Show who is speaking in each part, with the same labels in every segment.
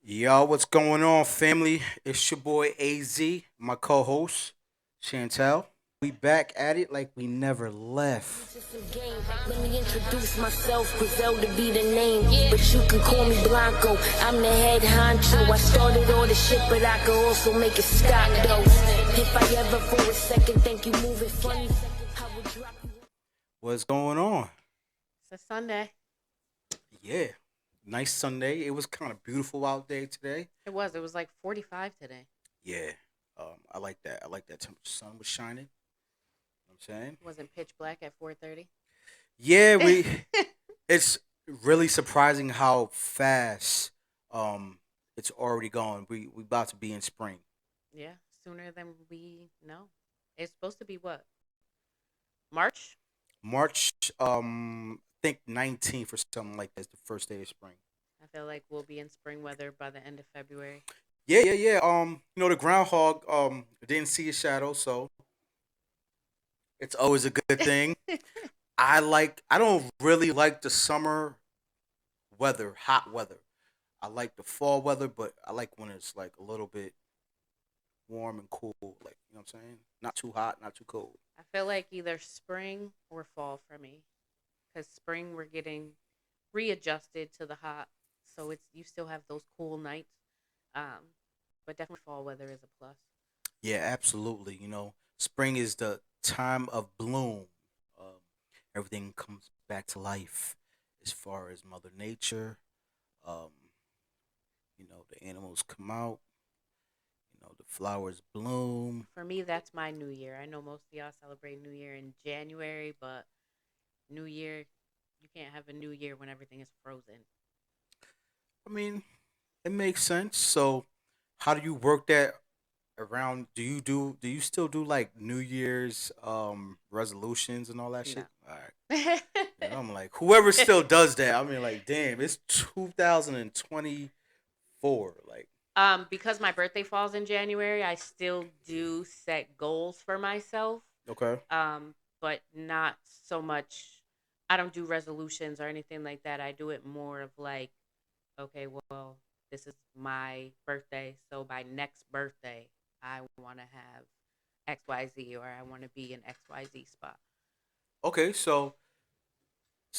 Speaker 1: Yo, what's going on, family? It's your boy AZ, my co-host Chantel. We back at it like we never left.
Speaker 2: Let me introduce myself, Griselda be the name, but you can call me Blanco. I'm the head honcho. I started all the shit, but I could also make it stop though. If I ever for a second think you moving funny, I would drop you.
Speaker 1: What's going on?
Speaker 3: It's a Sunday.
Speaker 1: Yeah, nice Sunday. It was kind of beautiful out there today.
Speaker 3: It was. It was like 45 today.
Speaker 1: Yeah, I like that. I like that temperature. Sun was shining. You know what I'm saying,
Speaker 3: It wasn't pitch black at 4:30.
Speaker 1: yeah, we. It's really surprising how fast it's already gone. We about to be in spring.
Speaker 3: Yeah, sooner than we know. It's supposed to be what? March?
Speaker 1: March, I think 19th or something like that is the first day of spring.
Speaker 3: I feel like we'll be in spring weather by the end of February.
Speaker 1: Yeah, yeah, yeah. The groundhog didn't see a shadow, so it's always a good thing. I don't really like the summer weather, hot weather. I like the fall weather, but I like when it's like a little bit warm and cool, like you know what I'm saying? Not too hot, not too cold.
Speaker 3: I feel like either spring or fall for me. Because spring we're getting readjusted to the hot, so it's you still have those cool nights. Um, but definitely fall weather is a plus.
Speaker 1: Yeah, absolutely. Spring is the time of bloom. Um, Everything comes back to life as far as Mother Nature. Um, the animals come out. The flowers bloom.
Speaker 3: For me, that's my New Year. I know most of y'all celebrate New Year in January, but New Year, you can't have a New Year when everything is frozen.
Speaker 1: I mean, it makes sense. So, how do you work that around? Do you still do like New Year's resolutions and all that
Speaker 3: No.
Speaker 1: shit? All right. Yeah, I'm like, whoever still does that, I mean, like, damn, it's 2024. Like,
Speaker 3: Because my birthday falls in January, I still do set goals for myself.
Speaker 1: okay.
Speaker 3: But not so much. I don't do resolutions or anything like that. I do it more of like, okay, well, this is my birthday, so by next birthday, I want to have XYZ or I want to be in XYZ spot.
Speaker 1: Okay, so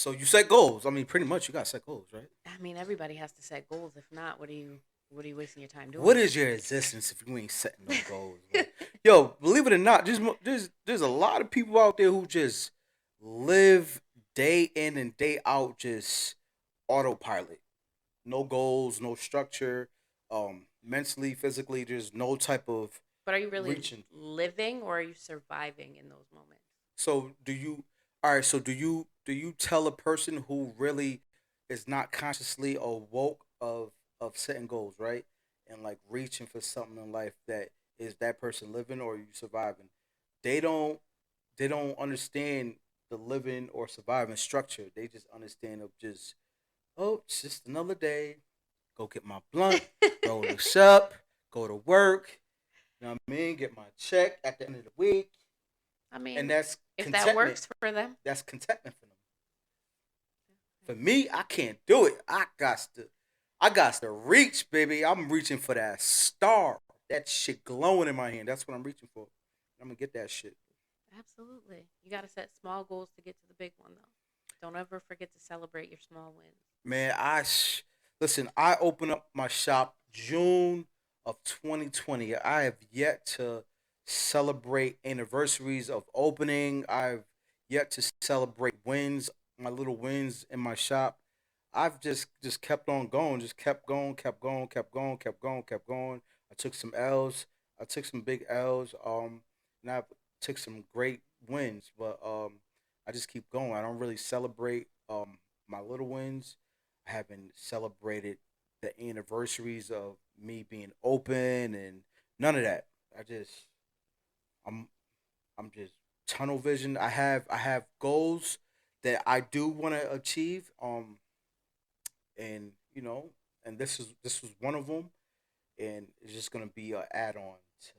Speaker 1: you set goals. I mean, pretty much you got to set goals, right?
Speaker 3: I mean, everybody has to set goals. If not, what are you wasting your time
Speaker 1: What
Speaker 3: doing?
Speaker 1: is your existence if you ain't setting no goals? Like, yo, believe it or not, there's a lot of people out there who just live day in and day out just autopilot. No goals, no structure. Mentally, physically, there's no type of
Speaker 3: But are you really
Speaker 1: reaching.
Speaker 3: living or are you surviving in those moments?
Speaker 1: So do you? All right. So do you tell a person who really is not consciously awoke of setting goals, right, and like reaching for something in life that is that person living or you surviving? They don't they don't understand the living or surviving structure. They just understand of just, oh, it's just another day. Go get my blunt, roll this up, go to work. You know what I mean? Get my check at the end of the week,
Speaker 3: I
Speaker 1: and
Speaker 3: mean,
Speaker 1: that's
Speaker 3: if that
Speaker 1: contentment.
Speaker 3: works for them.
Speaker 1: That's contentment for them. For me, I can't do it. I got to reach, baby. I'm reaching for that star. That shit glowing in my hand. That's what I'm reaching for. I'm gonna get that shit.
Speaker 3: Absolutely. You got to set small goals to get to the big one, though. Don't ever forget to celebrate your small wins.
Speaker 1: Man, listen. I opened up my shop June of 2020. I have yet to celebrate anniversaries of opening. I've yet to celebrate wins, my little wins in my shop. I've just kept on going, just kept going, kept going, kept going, kept going, kept going. I took some L's. I took some big L's. And I took some great wins, but I just keep going. I don't really celebrate my little wins. I haven't celebrated the anniversaries of me being open and none of that. I just I'm I'm just tunnel vision. I have goals that I do want to achieve. And and this was one of them, and it's just gonna be a add on to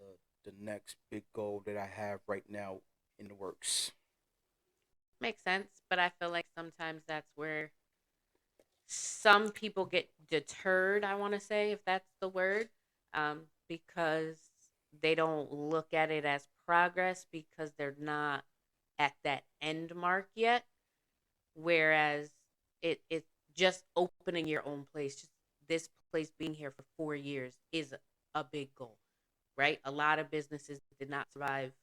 Speaker 1: the next big goal that I have right now in the works.
Speaker 3: Makes sense, but I feel like sometimes that's where some people get deterred, I want to say, if that's the word, because they don't look at it as progress because they're not at that end mark yet. Whereas it's just opening your own place, just this place being here for 4 years is a big goal, right? A lot of businesses did not survive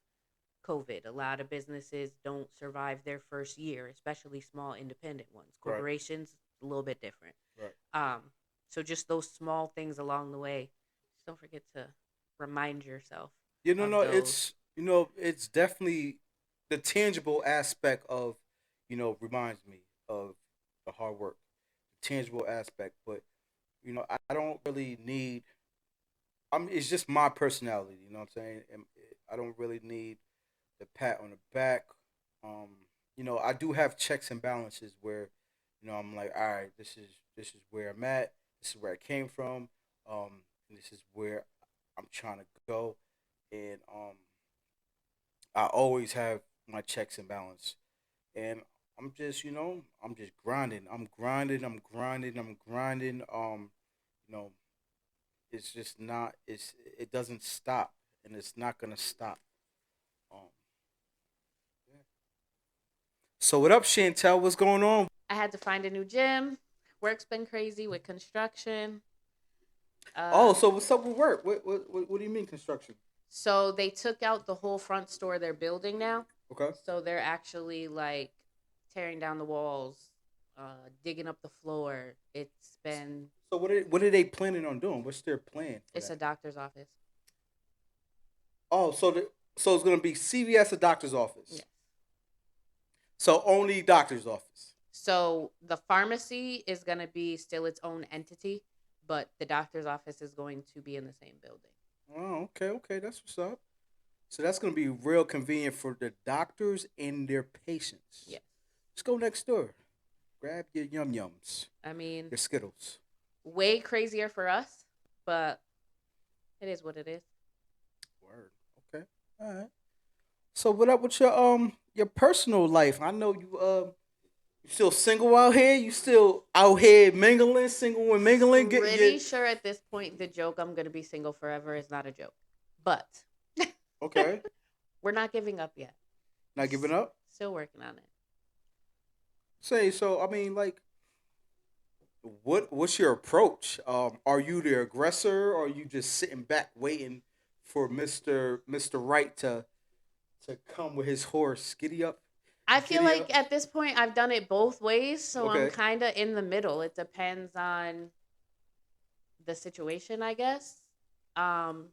Speaker 3: COVID. A lot of businesses don't survive their first year, especially small independent ones.
Speaker 1: Right.
Speaker 3: Corporations, a little bit different.
Speaker 1: Right.
Speaker 3: Um, so just those small things along the way. Just don't forget to remind yourself
Speaker 1: You know,
Speaker 3: of
Speaker 1: no,
Speaker 3: those.
Speaker 1: it's definitely the tangible aspect of, reminds me of the hard work, tangible aspect. But I don't really need. It's just my personality. You know what I'm saying? And I don't really need the pat on the back. Um, I do have checks and balances where, I'm like, all right, this is where I'm at. This is where I came from. And this is where I'm trying to go. And I always have my checks and balance. And I'm just grinding. I'm grinding. I'm grinding. I'm grinding. You know, it's just not. It doesn't stop, and it's not gonna stop. Um, yeah. So what up, Chantel? What's going on?
Speaker 3: I had to find a new gym. Work's been crazy with construction.
Speaker 1: Oh,
Speaker 3: Uh,
Speaker 1: so what's up with work? What do you mean construction?
Speaker 3: so they took out the whole front store they're building now.
Speaker 1: Okay.
Speaker 3: So they're actually like tearing down the walls, digging up the floor. It's been
Speaker 1: So what are they planning on doing? What's their plan for
Speaker 3: it's a
Speaker 1: that?
Speaker 3: doctor's office.
Speaker 1: Oh, so it's gonna be CVS, a doctor's office.
Speaker 3: Yes.
Speaker 1: So only doctor's office.
Speaker 3: So the pharmacy is going to be still its own entity, but the doctor's office is going to be in the same building.
Speaker 1: Oh, okay, okay, that's what's up. So that's gonna be real convenient for the doctors and their patients.
Speaker 3: Yes.
Speaker 1: Just go next door, grab your yum yums,
Speaker 3: I mean,
Speaker 1: your Skittles.
Speaker 3: way crazier for us, but it is what it is.
Speaker 1: Word. Okay. All right. So what up with your personal life? I know you still single out here. You still out here mingling, single and mingling, getting your
Speaker 3: Pretty sure at this point the joke I'm going to be single forever is not a joke. But
Speaker 1: okay.
Speaker 3: we're not giving up yet.
Speaker 1: Not giving up.
Speaker 3: Still working on it.
Speaker 1: Say so. I mean, like, what's your approach? Are you the aggressor, or are you just sitting back waiting for Mister Right to come with his horse? Giddy up,
Speaker 3: I feel
Speaker 1: giddy up.
Speaker 3: like at this point I've done it both ways, so I'm
Speaker 1: Okay.
Speaker 3: kind of in the middle. It depends on the situation, I guess. Um,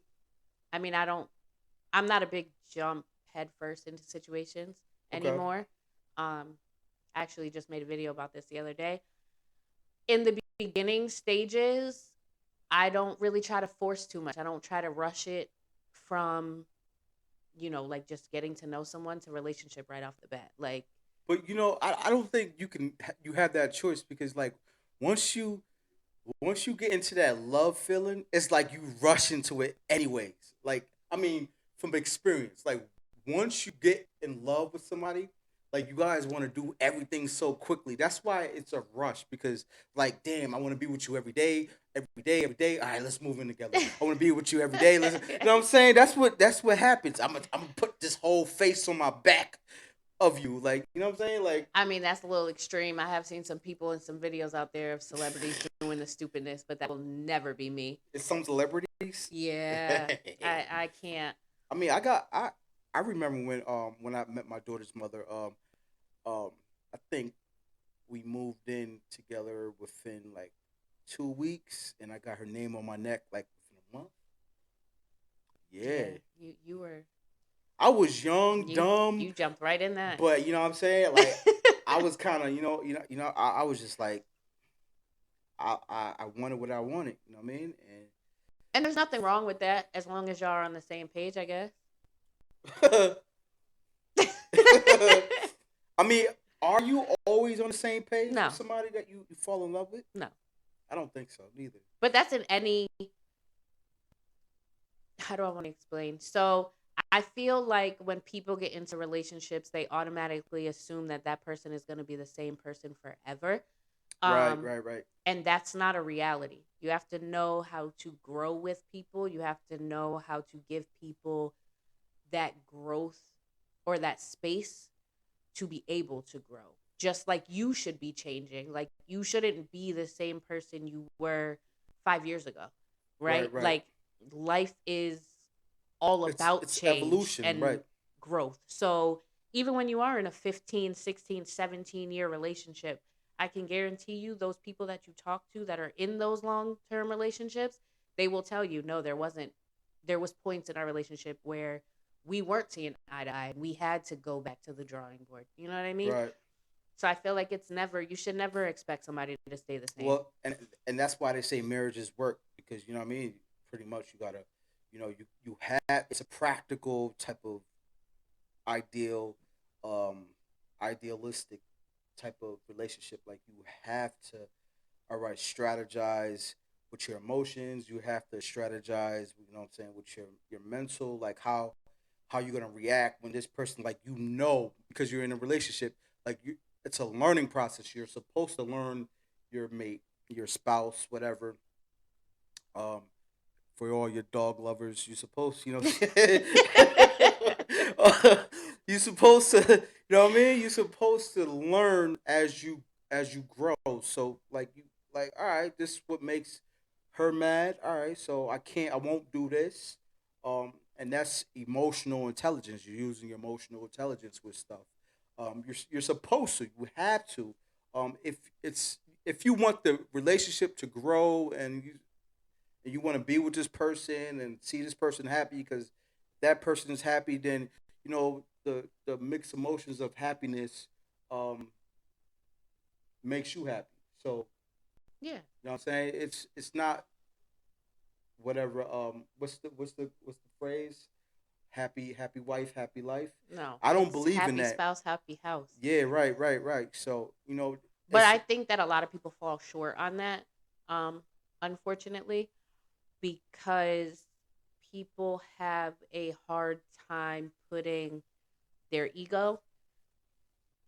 Speaker 3: I mean, I'm not a big jump headfirst into situations
Speaker 1: Okay.
Speaker 3: anymore. Um, I actually just made a video about this the other day. In the beginning stages, I don't really try to force too much. I don't try to rush it from, like just getting to know someone to relationship right off the bat. Like,
Speaker 1: But I don't think you have that choice because like once you once you get into that love feeling, it's like you rush into it anyways. Like, I mean, from experience, like once you get in love with somebody, like you guys want to do everything so quickly. That's why it's a rush because, like, damn, I want to be with you every day, every day, every day. All right, let's move in together. I want to be with you every day. Listen, you know what I'm saying? That's what happens. I'm gonna put this whole face on my back of you, like, you know what I'm saying? Like,
Speaker 3: I mean, that's a little extreme. I have seen some people and some videos out there of celebrities doing the stupidness, but that will never be me.
Speaker 1: it's some celebrities.
Speaker 3: Yeah, I can't.
Speaker 1: I mean, I remember when I met my daughter's mother. I think we moved in together within like 2 weeks, and I got her name on my neck like within a month.
Speaker 3: Yeah,
Speaker 1: Yeah,
Speaker 3: you were
Speaker 1: I was young, dumb,
Speaker 3: you jumped right in that.
Speaker 1: but you know what I'm saying. Like, I was kind of I was just like I wanted what I wanted. You know what I mean?
Speaker 3: And there's nothing wrong with that as long as y'all are on the same page, I guess.
Speaker 1: And I mean, are you always on the same page
Speaker 3: No,
Speaker 1: with somebody that you fall in love with?
Speaker 3: no.
Speaker 1: I don't think so, neither.
Speaker 3: But that's in any, how do I want to explain? So I feel like when people get into relationships, they automatically assume that that person is going to be the same person forever.
Speaker 1: Right,
Speaker 3: Um,
Speaker 1: right, right,
Speaker 3: and that's not a reality. You have to know how to grow with people. You have to know how to give people that growth or that space to be able to grow. Just like you should be changing. Like you shouldn't be the same person you were 5 years ago, right?
Speaker 1: right, right.
Speaker 3: Like life is all about
Speaker 1: It's
Speaker 3: change
Speaker 1: evolution, right,
Speaker 3: and growth. So even when you are in a 15, 16, 17-year relationship, I can guarantee you those people that you talk to that are in those long-term relationships, they will tell you, no, there was points in our relationship where we weren't seeing eye to eye. We had to go back to the drawing board. You know what I mean?
Speaker 1: right.
Speaker 3: So I feel like you should never expect somebody to stay the same.
Speaker 1: Well, and that's why they say marriages work because you know what I mean. Pretty much, you gotta, you have it's a practical type of ideal, um, idealistic type of relationship. Like you have to, all right, strategize with your emotions. You have to strategize, you know what I'm saying, with your mental, like how you're gonna react when this person, like because you're in a relationship, like you, it's a learning process. You're supposed to learn your mate, your spouse, whatever. Um, for all your dog lovers, you're supposed, you're supposed to, you know what I mean? You're supposed to learn as you grow. So like like, all right, this is what makes her mad. All right, so I won't do this. And that's emotional intelligence. You're using your emotional intelligence with stuff. You're supposed to. You have to. If it's if you want the relationship to grow and you want to be with this person and see this person happy because that person is happy, then the mixed emotions of happiness um, makes you happy. So
Speaker 3: Yeah.
Speaker 1: you know what I'm saying? It's not whatever. What's the phrase? Happy wife, happy life.
Speaker 3: No,
Speaker 1: I don't
Speaker 3: it's
Speaker 1: believe in
Speaker 3: happy
Speaker 1: that.
Speaker 3: spouse, happy house.
Speaker 1: Yeah, right, right, right. So
Speaker 3: But
Speaker 1: it's
Speaker 3: I think that a lot of people fall short on that, um, unfortunately, because people have a hard time putting their ego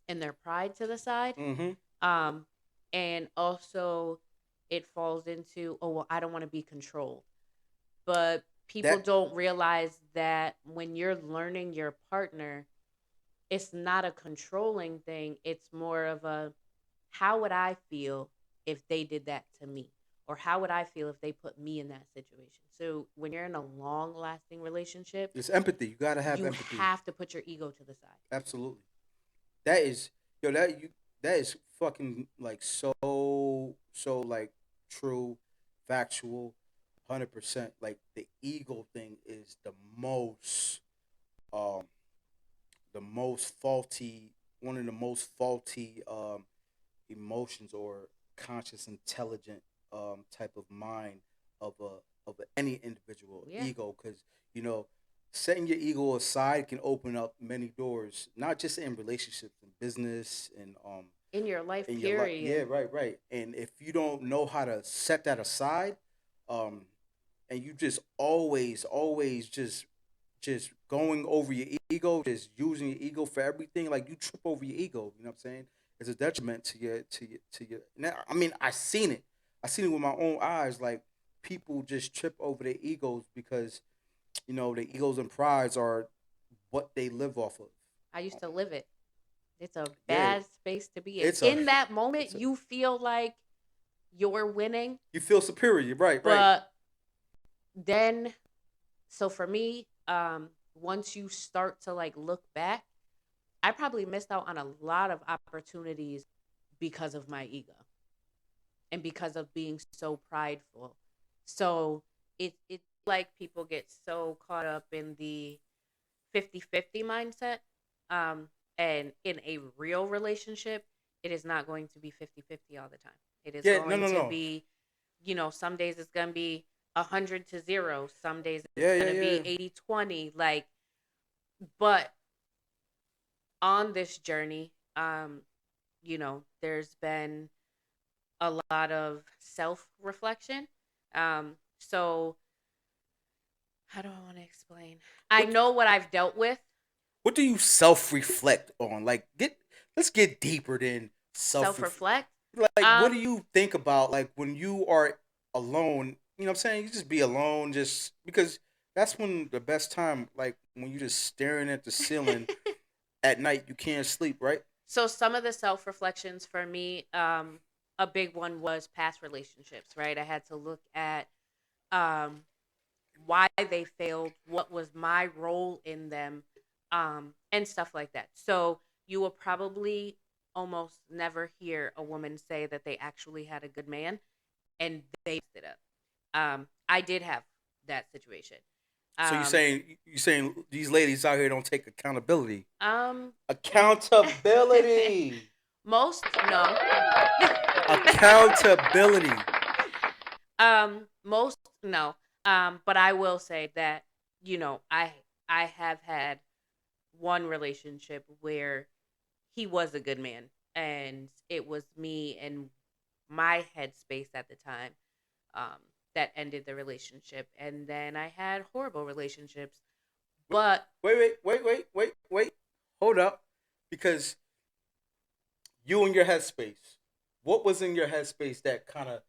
Speaker 3: and their pride to the side.
Speaker 1: mm-hmm.
Speaker 3: Um, and also it falls into, oh, well, I don't want to be controlled. But people
Speaker 1: that
Speaker 3: don't realize that when you're learning your partner, it's not a controlling thing. It's more of a, how would I feel if they did that to me? Or how would I feel if they put me in that situation? So when you're in a long lasting relationship,
Speaker 1: it's empathy. You gotta have
Speaker 3: you
Speaker 1: empathy.
Speaker 3: have to put your ego to the side.
Speaker 1: Absolutely. That is that is fucking like so like true, factual, 100%. Like the ego thing is um the most faulty one of the most faulty emotions or conscious intelligent type of mind of any individual
Speaker 3: Yeah.
Speaker 1: ego because you know setting your ego aside can open up many doors not just in relationships and business and
Speaker 3: In your life,
Speaker 1: in your life. Yeah,
Speaker 3: period.
Speaker 1: right, right. And if you don't know how to set that aside, um, and you just always just going over your ego, just using your ego for everything, like you trip over your ego. You know what I'm saying? It's a detriment to your. Now, I mean, I seen it. I seen it with my own eyes. Like people just trip over their egos because their egos and prides are what they live off of.
Speaker 3: I used to live it. It's a
Speaker 1: Yeah,
Speaker 3: bad space to be in.
Speaker 1: it's a
Speaker 3: In that
Speaker 1: it's
Speaker 3: moment,
Speaker 1: a
Speaker 3: you feel like you're winning,
Speaker 1: you feel superior, right, right.
Speaker 3: but then, so for me, once you start to like look back, I probably missed out on a lot of opportunities because of my ego and because of being so prideful. So it's like people get so caught up in the 50-50 mindset. Um, and in a real relationship, it is not going to be 50-50 all the time. It is
Speaker 1: Yeah, no,
Speaker 3: going
Speaker 1: no,
Speaker 3: to
Speaker 1: no.
Speaker 3: be, some days it's going to be 100-0. Some days it's
Speaker 1: Yeah,
Speaker 3: going
Speaker 1: yeah,
Speaker 3: to be
Speaker 1: yeah.
Speaker 3: 80-20. Like, but on this journey, there's been a lot of self reflection. So how do I want to explain? I
Speaker 1: What
Speaker 3: know what I've dealt with.
Speaker 1: what do you self reflect on? Like let's get deeper than self
Speaker 3: Self reflect.
Speaker 1: Like, what do
Speaker 3: Um,
Speaker 1: you think about like when you are alone? You know what I'm saying? You just be alone, just because that's when the best time. Like when you just staring at the ceiling at night, you can't sleep, right?
Speaker 3: so some of the self reflections for me, a big one was past relationships, right? I had to look at um, why they failed, what was my role in them, and stuff like that. So you will probably almost never hear a woman say that they actually had a good man and they messed it up. I did have that situation.
Speaker 1: So
Speaker 3: Um,
Speaker 1: you saying these ladies out here don't take accountability?
Speaker 3: um, m-
Speaker 1: Accountability.
Speaker 3: most no.
Speaker 1: Accountability.
Speaker 3: Most no. But I will say that I have had one relationship where he was a good man, and it was me and my headspace at the time um, that ended the relationship. And then I had horrible relationships, but
Speaker 1: Wait. Hold up, because you and your headspace. What was in your headspace that kind of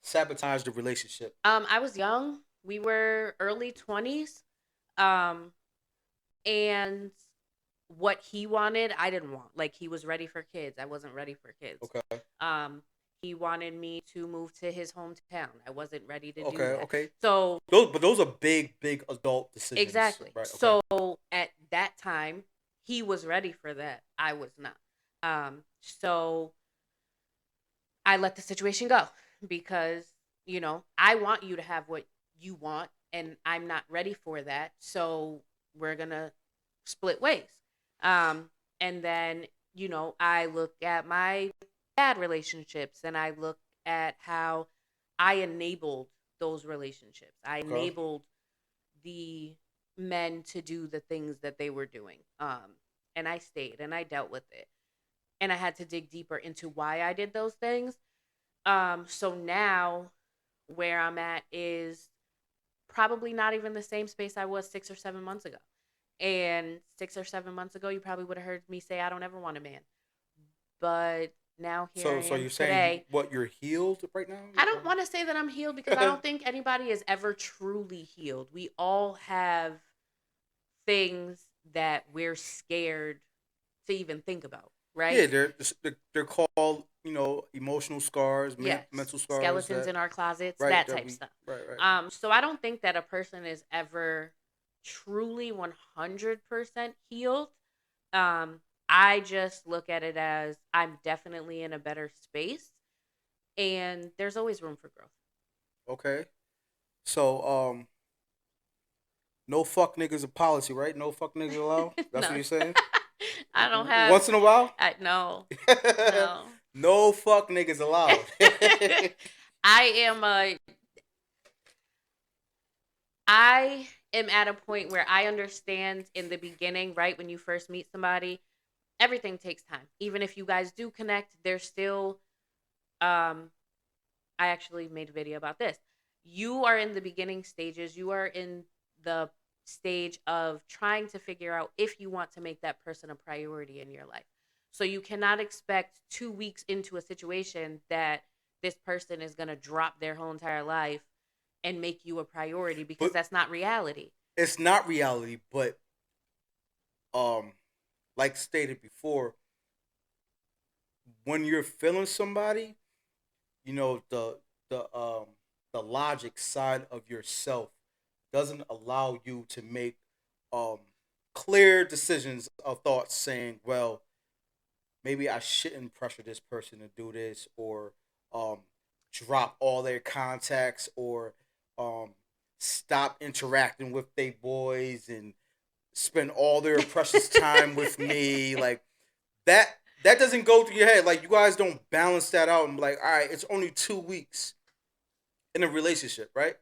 Speaker 1: sabotaged the relationship?
Speaker 3: I was young. We were early 20s. Um, and what he wanted, I didn't want. Like he was ready for kids. I wasn't ready for kids.
Speaker 1: Okay.
Speaker 3: Um, he wanted me to move to his hometown. I wasn't ready to do
Speaker 1: Okay.
Speaker 3: that.
Speaker 1: Okay.
Speaker 3: So
Speaker 1: Those are big adult decisions,
Speaker 3: exactly.
Speaker 1: right? Okay.
Speaker 3: So at that time, he was ready for that. I was not. So I let the situation go because, I want you to have what you want and I'm not ready for that. So we're going to split ways. Um, and then, I look at my bad relationships and I look at how I enabled those relationships. I
Speaker 1: Okay.
Speaker 3: enabled the men to do the things that they were doing. And I stayed and I dealt with it. And I had to dig deeper into why I did those things. So now where I'm at is probably not even the same space I was 6 or 7 months ago. And 6 or 7 months ago, you probably would have heard me say, I don't ever want a man. But now here I
Speaker 1: So
Speaker 3: am
Speaker 1: you're saying
Speaker 3: today.
Speaker 1: you're healed right now?
Speaker 3: I don't want to say that I'm healed because I don't think anybody is ever truly healed. We all have things that we're scared to even think about, right?
Speaker 1: Yeah, they're called emotional scars,
Speaker 3: Yes,
Speaker 1: mental scars
Speaker 3: skeletons
Speaker 1: that
Speaker 3: in our closets,
Speaker 1: right
Speaker 3: that
Speaker 1: that
Speaker 3: type
Speaker 1: we
Speaker 3: stuff.
Speaker 1: right.
Speaker 3: So I don't think that a person is ever truly 100% healed. Um, I just look at it as I'm definitely in a better space, and there's always room for growth.
Speaker 1: Okay. So no fuck niggas a policy, right? No fuck niggas allowed. That's what
Speaker 3: No,
Speaker 1: you're saying.
Speaker 3: I don't have.
Speaker 1: Once in a while.
Speaker 3: No, no.
Speaker 1: No fuck niggas allowed.
Speaker 3: I am a. I am at a point where I understand in the beginning, right when you first meet somebody, everything takes time. Even if you guys do connect, there's still um I actually made a video about this. You are in the beginning stages. You are in the stage of trying to figure out if you want to make that person a priority in your life. So you cannot expect 2 weeks into a situation that this person is going to drop their whole entire life and make you a priority because
Speaker 1: But
Speaker 3: that's not reality.
Speaker 1: it's not reality. But um, like stated before, when you're feeling somebody, you know the logic side of yourself doesn't allow you to make um clear decisions of thoughts saying, well, maybe I shouldn't pressure this person to do this, or um drop all their contacts, or um stop interacting with they boys and spend all their precious time with me. Like that that doesn't go through your head. Like you guys don't balance that out and be like, all right, it's only 2 weeks in a relationship, right?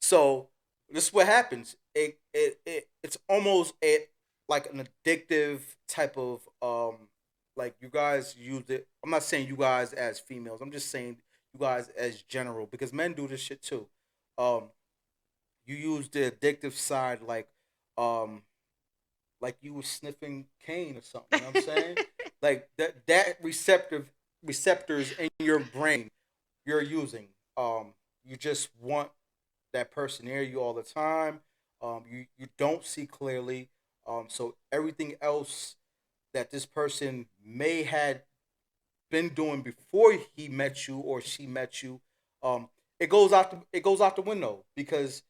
Speaker 1: So this is what happens. It's almost like an addictive type of like you guys use it. I'm not saying you guys as females. I'm just saying you guys as general, because men do this shit too. Um, you use the addictive side um like you were sniffing cane or something. You know what I'm saying? Like that receptive receptors in your brain you're using. You just want that person near you all the time. You don't see clearly. So everything else that this person may had been doing before he met you or she met you, um, it goes out the window because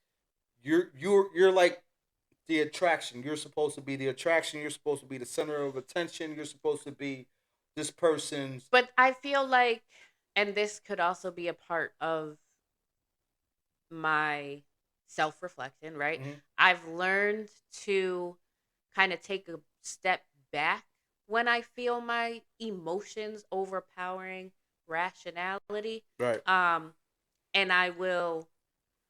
Speaker 1: you're like the attraction. You're supposed to be the attraction. You're supposed to be the center of attention. You're supposed to be this person's.
Speaker 3: But I feel like, and this could also be a part of my self reflection, right?
Speaker 1: Mhm.
Speaker 3: I've learned to kind of take a step back when I feel my emotions overpowering rationality.
Speaker 1: Right.
Speaker 3: Um, and I will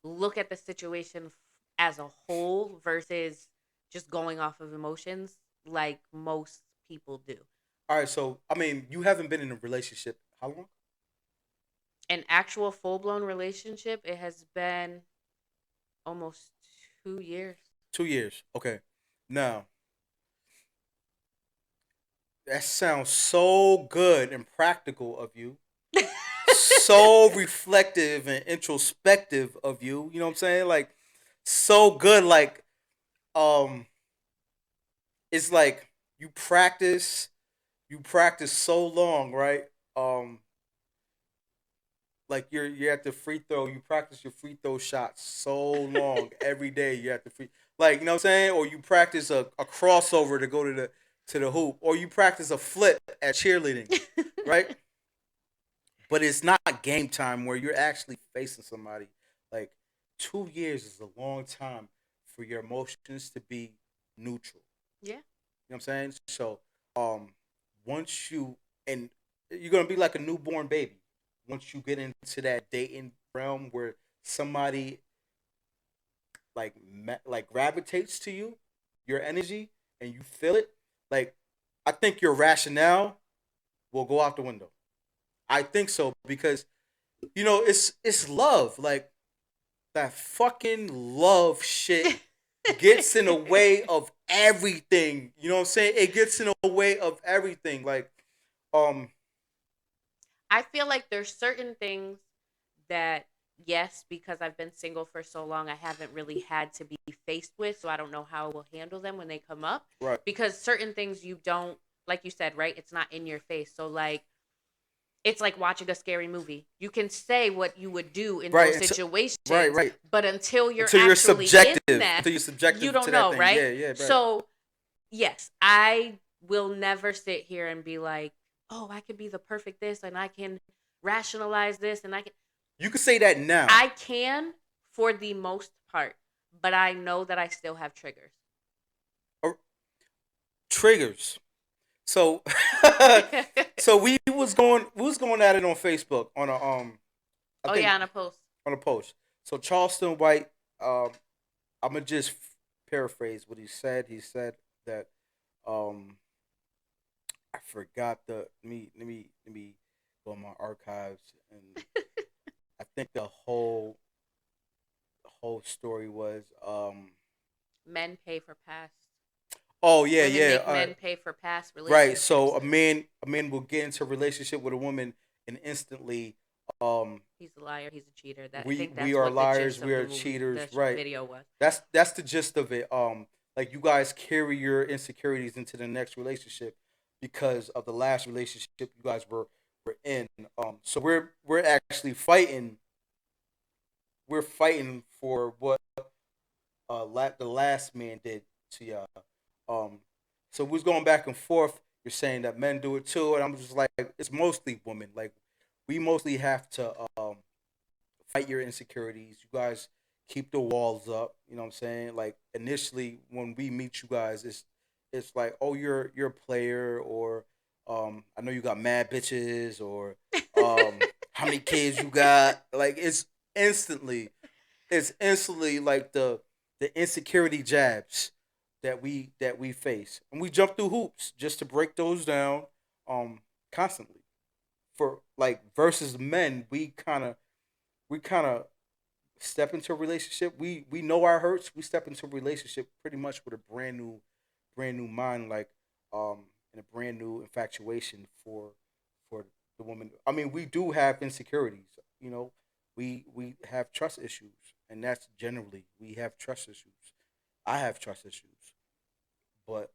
Speaker 3: look at the situation as a whole versus just going off of emotions like most people do.
Speaker 1: All right. So I mean, you haven't been in a relationship how long?
Speaker 3: An actual full blown relationship, it has been almost 2 years.
Speaker 1: 2 years. Okay. Now that sounds so good and practical of you. So reflective and introspective of you. You know what I'm saying? Like so good. Like um, it's like you practice so long, right? Um, like you're at the free throw. You practice your free throw shots so long every day. You're at the free, like you know what I'm saying, or you practice a crossover to go to the hoop, or you practice a flip at cheerleading, right? But it's not game time where you're actually facing somebody. Like 2 years is a long time for your emotions to be neutral.
Speaker 3: Yeah.
Speaker 1: You know what I'm saying? So, um, once you and you're gonna be like a newborn baby. Once you get into that dating realm where somebody like gravitates to you, your energy, and you feel it, like I think your rationale will go out the window. I think so because it's love. Like that fucking love shit gets in the way of everything. You know what I'm saying? It gets in the way of everything. Like, um,
Speaker 3: I feel like there's certain things that, yes, because I've been single for so long, I haven't really had to be faced with, so I don't know how I will handle them when they come up.
Speaker 1: right,
Speaker 3: Because certain things you don't, like you said, right? It's not in your face. So like it's like watching a scary movie. You can say what you would do in
Speaker 1: right,
Speaker 3: those
Speaker 1: right,
Speaker 3: situations,
Speaker 1: right.
Speaker 3: but until you're
Speaker 1: Until you're
Speaker 3: actually in
Speaker 1: subjective,
Speaker 3: that,
Speaker 1: until you're
Speaker 3: you
Speaker 1: subjective to
Speaker 3: don't
Speaker 1: that
Speaker 3: know,
Speaker 1: thing.
Speaker 3: right?
Speaker 1: Yeah, yeah, right.
Speaker 3: So, yes, I will never sit here and be like, "Oh, I could be the perfect this and I can rationalize this and I can."
Speaker 1: You can say that now.
Speaker 3: I can for the most part, but I know that I still have triggers.
Speaker 1: Or triggers. So, so we was going at it on Facebook on a I
Speaker 3: Oh
Speaker 1: think
Speaker 3: yeah, on a post.
Speaker 1: on a post. So Charleston White, I'm gonna just paraphrase what he said. He said that um, I forgot the let me go in my archives and I think the whole story was
Speaker 3: Men pay for past.
Speaker 1: oh yeah
Speaker 3: Women
Speaker 1: yeah
Speaker 3: make men pay for past
Speaker 1: right. So
Speaker 3: relationships.
Speaker 1: a man will get into a relationship with a woman and instantly um
Speaker 3: He's a liar. He's a cheater. That I think
Speaker 1: we
Speaker 3: that's
Speaker 1: are
Speaker 3: what the
Speaker 1: liars,
Speaker 3: gist
Speaker 1: we
Speaker 3: of the
Speaker 1: are
Speaker 3: movie,
Speaker 1: cheaters,
Speaker 3: the
Speaker 1: right?
Speaker 3: video was.
Speaker 1: That's the gist of it. Like you guys carry your insecurities into the next relationship because of the last relationship you guys were in. So we're actually fighting. We're fighting for what the last man did to y'all. Um, so we was going back and forth. You're saying that men do it too, and I'm just like, it's mostly women. Like we mostly have to fight your insecurities. You guys keep the walls up. You know what I'm saying? Like initially when we meet you guys, it's like, oh, you're a player, or I know you got mad bitches, or how many kids you got. Like it's instantly like the insecurity jabs that we face, and we jump through hoops just to break those down um constantly. For like versus men, we kind of step into a relationship. We know our hurts. We step into a relationship pretty much with a brand new mind, like and a brand new infatuation for the woman. I mean, we do have insecurities. You know, we have trust issues, and that's generally we have trust issues. I have trust issues, but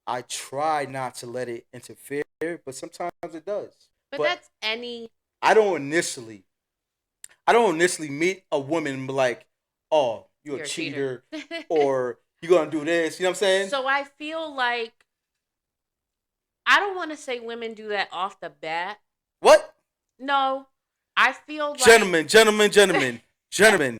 Speaker 1: I try not to let it interfere, but sometimes it does.
Speaker 3: But
Speaker 1: But
Speaker 3: that's any
Speaker 1: I don't initially, I don't initially meet a woman and be like, "Oh, you're a
Speaker 3: you're a cheater.
Speaker 1: cheater," or "You're gonna do this." You know what I'm saying?
Speaker 3: So I feel like I don't want to say women do that off the bat.
Speaker 1: What?
Speaker 3: No, I feel like
Speaker 1: Gentlemen, gentlemen, gentlemen, gentlemen.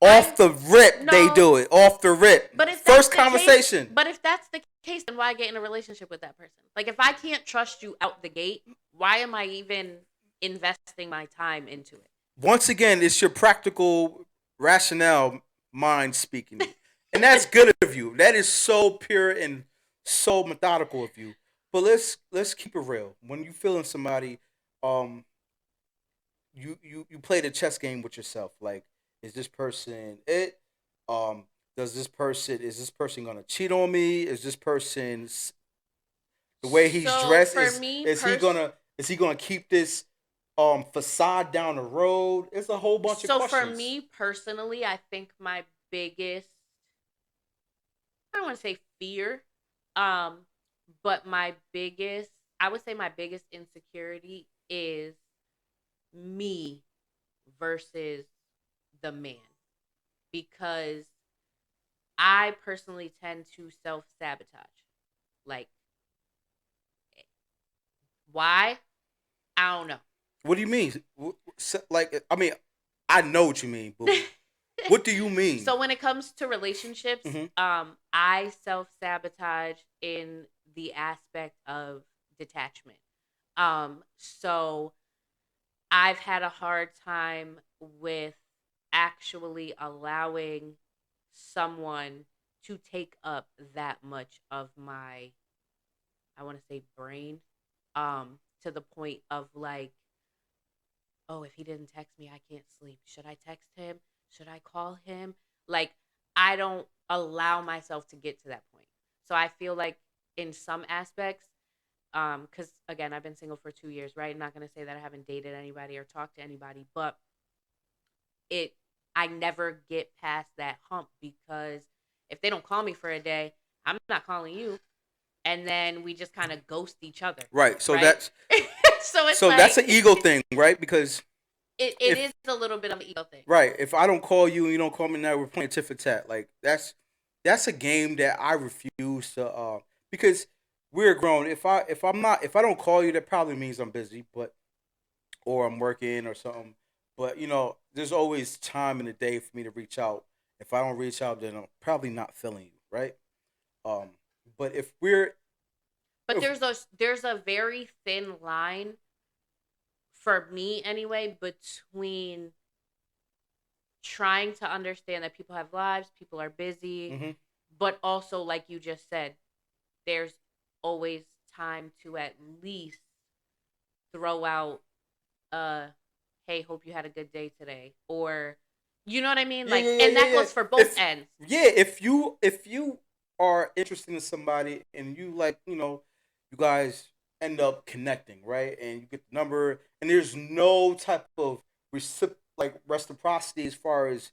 Speaker 3: I
Speaker 1: Off the rip, they
Speaker 3: no.
Speaker 1: do it. Off the rip.
Speaker 3: But if that's
Speaker 1: First
Speaker 3: the case,
Speaker 1: conversation.
Speaker 3: then why get in a relationship with that person? Like if I can't trust you out the gate, why am I even investing my time into
Speaker 1: Once again, it's your practical rationale mind speaking.
Speaker 3: it?
Speaker 1: And that's good of you. That is so pure and so methodical of you. But let's keep it real. When you feeling somebody, um, you play the chess game with yourself. Like, is this person it? Um, is this person gonna cheat on me? Is this person the way he's
Speaker 3: So
Speaker 1: dressed?
Speaker 3: for me,
Speaker 1: Is he gonna keep this facade down the road? It's a whole bunch of
Speaker 3: so for
Speaker 1: questions.
Speaker 3: me personally, I think my biggest I don't want to say fear, um, but I would say my biggest insecurity is me versus the man because I personally tend to self sabotage. Like, why? I don't know.
Speaker 1: What do you mean? Like, I mean, I know what you mean, but what do you mean?
Speaker 3: So when it comes to relationships,
Speaker 1: Hmm.
Speaker 3: I self sabotage in the aspect of detachment. So I've had a hard time with actually allowing someone to take up that much of my, I want to say, brain, to the point of like, oh, if he didn't text me, I can't sleep. Should I text him? Should I call him? Like, I don't allow myself to get to that point. So I feel like in some aspects, because again, I've been single for 2 years, right? I'm not gonna say that I haven't dated anybody or talked to anybody, but it, I never get past that hump because if they don't call me for a day, I'm not calling you, and then we just kind of ghost each other,
Speaker 1: Right. So
Speaker 3: right?
Speaker 1: that's
Speaker 3: So it's
Speaker 1: so that's
Speaker 3: like
Speaker 1: an ego thing, right? Because
Speaker 3: it
Speaker 1: if
Speaker 3: is a little bit of an ego thing.
Speaker 1: right, if I don't call you and you don't call me now, we're playing tit for tat. Like that's a game that I refuse to because we're grown. If I don't call you, that probably means I'm busy, but or I'm working or something. But there's always time in the day for me to reach out. If I don't reach out, then I'm probably not feeling you, right? Um, but
Speaker 3: But
Speaker 1: if
Speaker 3: there's a very thin line for me anyway between trying to understand that people have lives, people are busy,
Speaker 1: mhm.
Speaker 3: but also like you just said, there's always time to at least throw out uh hey, hope you had a good day today, or you know what I mean,
Speaker 1: Yeah,
Speaker 3: like,
Speaker 1: yeah, yeah,
Speaker 3: and
Speaker 1: yeah,
Speaker 3: that
Speaker 1: yeah.
Speaker 3: goes for both
Speaker 1: If
Speaker 3: ends.
Speaker 1: yeah, if you are interested in somebody and you like, you guys end up connecting, right? And you get the number, and there's no type of reciprocity as far as,